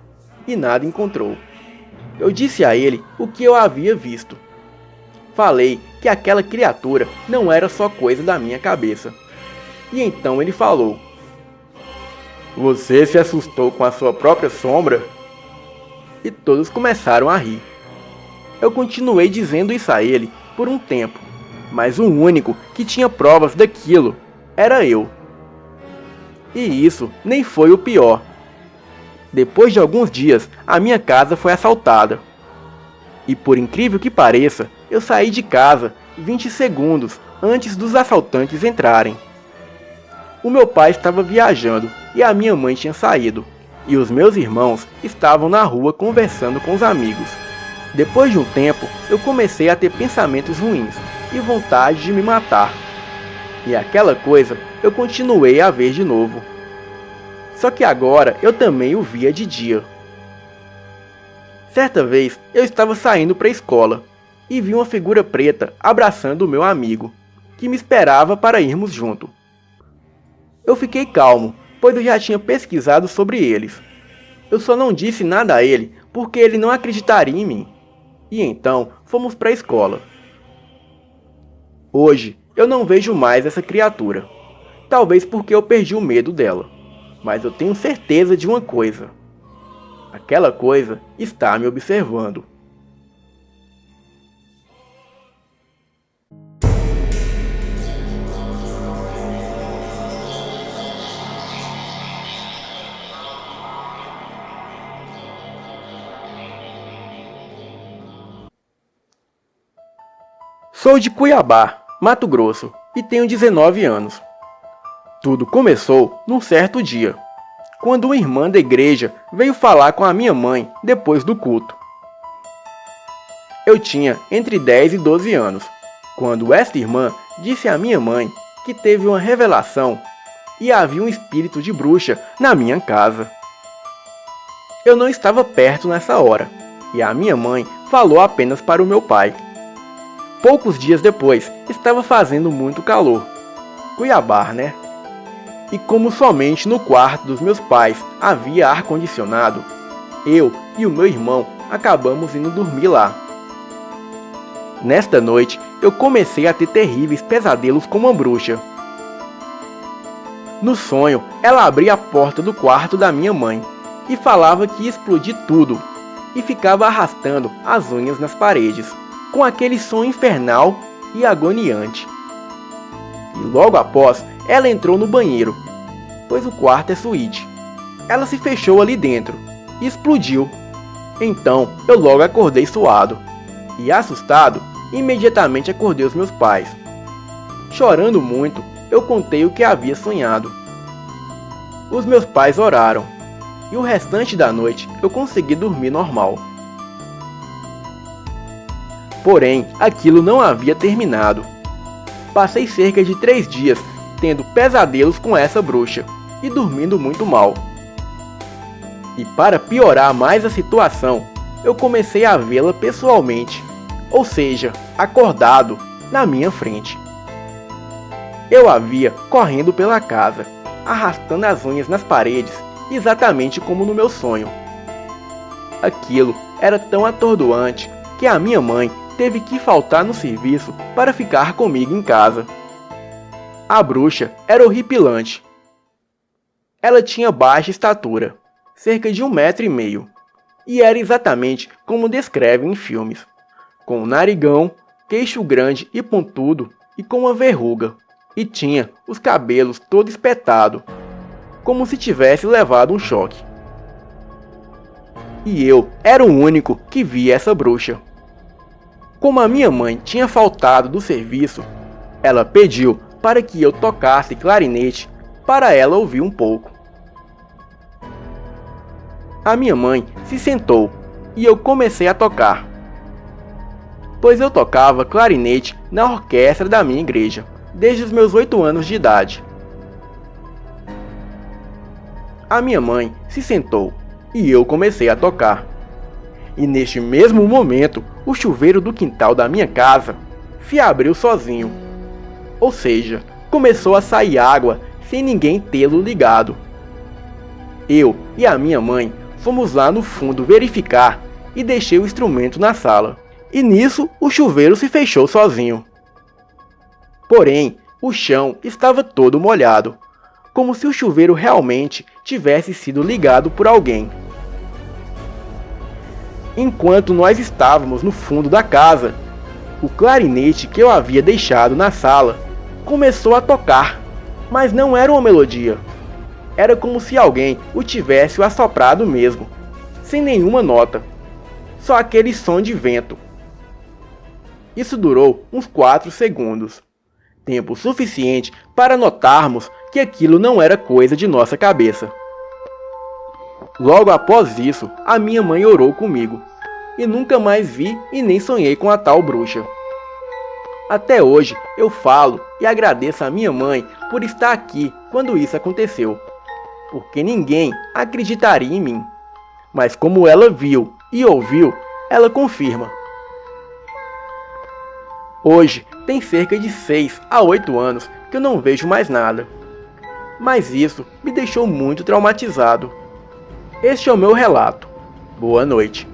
e nada encontrou. Eu disse a ele o que eu havia visto. Falei que aquela criatura não era só coisa da minha cabeça. E então ele falou: "Você se assustou com a sua própria sombra?" E todos começaram a rir. Eu continuei dizendo isso a ele por um tempo, mas o único que tinha provas daquilo era eu. E isso nem foi o pior. Depois de alguns dias, a minha casa foi assaltada. E por incrível que pareça, eu saí de casa 20 segundos antes dos assaltantes entrarem. O meu pai estava viajando e a minha mãe tinha saído, e os meus irmãos estavam na rua conversando com os amigos. Depois de um tempo, eu comecei a ter pensamentos ruins e vontade de me matar. E aquela coisa eu continuei a ver de novo. Só que agora eu também o via de dia. Certa vez eu estava saindo para a escola e vi uma figura preta abraçando o meu amigo, que me esperava para irmos junto. Eu fiquei calmo, pois eu já tinha pesquisado sobre eles. Eu só não disse nada a ele porque ele não acreditaria em mim. E então fomos para a escola. Hoje eu não vejo mais essa criatura. Talvez porque eu perdi o medo dela. Mas eu tenho certeza de uma coisa. Aquela coisa está me observando. Sou de Cuiabá, Mato Grosso, e tenho 19 anos. Tudo começou num certo dia, quando uma irmã da igreja veio falar com a minha mãe depois do culto. Eu tinha entre 10 e 12 anos, quando esta irmã disse à minha mãe que teve uma revelação e havia um espírito de bruxa na minha casa. Eu não estava perto nessa hora, e a minha mãe falou apenas para o meu pai. Poucos dias depois, estava fazendo muito calor. Cuiabá, né? E como somente no quarto dos meus pais havia ar-condicionado, eu e o meu irmão acabamos indo dormir lá. Nesta noite, eu comecei a ter terríveis pesadelos com uma bruxa. No sonho, ela abria a porta do quarto da minha mãe e falava que ia explodir tudo, e ficava arrastando as unhas nas paredes, com aquele som infernal e agoniante. E logo após, ela entrou no banheiro, pois o quarto é suíte. Ela se fechou ali dentro e explodiu. Então eu logo acordei suado e, assustado, imediatamente acordei os meus pais. Chorando muito, eu contei o que havia sonhado. Os meus pais oraram e o restante da noite eu consegui dormir normal. Porém, aquilo não havia terminado. Passei cerca de 3 dias tendo pesadelos com essa bruxa e dormindo muito mal. E para piorar mais a situação, eu comecei a vê-la pessoalmente, ou seja, acordado, na minha frente. eu a via correndo pela casa, arrastando as unhas nas paredes, exatamente como no meu sonho. Aquilo era tão atordoante que a minha mãe teve que faltar no serviço para ficar comigo em casa. A bruxa era horripilante. Ela tinha baixa estatura, cerca de 1,5 m, e era exatamente como descrevem em filmes, com um narigão, queixo grande e pontudo e com uma verruga, e tinha os cabelos todo espetado, como se tivesse levado um choque. E eu era o único que via essa bruxa. Como a minha mãe tinha faltado do serviço, ela pediu para que eu tocasse clarinete para ela ouvir um pouco. A minha mãe se sentou e eu comecei a tocar, pois eu tocava clarinete na orquestra da minha igreja desde os meus 8 anos de idade. A minha mãe se sentou e eu comecei a tocar. E neste mesmo momento, o chuveiro do quintal da minha casa se abriu sozinho. Ou seja, começou a sair água sem ninguém tê-lo ligado. Eu e a minha mãe fomos lá no fundo verificar e deixei o instrumento na sala. E nisso, o chuveiro se fechou sozinho. Porém, o chão estava todo molhado, como se o chuveiro realmente tivesse sido ligado por alguém. Enquanto nós estávamos no fundo da casa, o clarinete que eu havia deixado na sala começou a tocar, mas não era uma melodia. Era como se alguém o tivesse assoprado mesmo, sem nenhuma nota, só aquele som de vento. Isso durou uns 4 segundos, tempo suficiente para notarmos que aquilo não era coisa de nossa cabeça. Logo após isso, a minha mãe orou comigo, e nunca mais vi e nem sonhei com a tal bruxa. Até hoje eu falo e agradeço a minha mãe por estar aqui quando isso aconteceu, porque ninguém acreditaria em mim. Mas como ela viu e ouviu, ela confirma. Hoje tem cerca de 6 a 8 anos que eu não vejo mais nada, mas isso me deixou muito traumatizado. Este é o meu relato. Boa noite.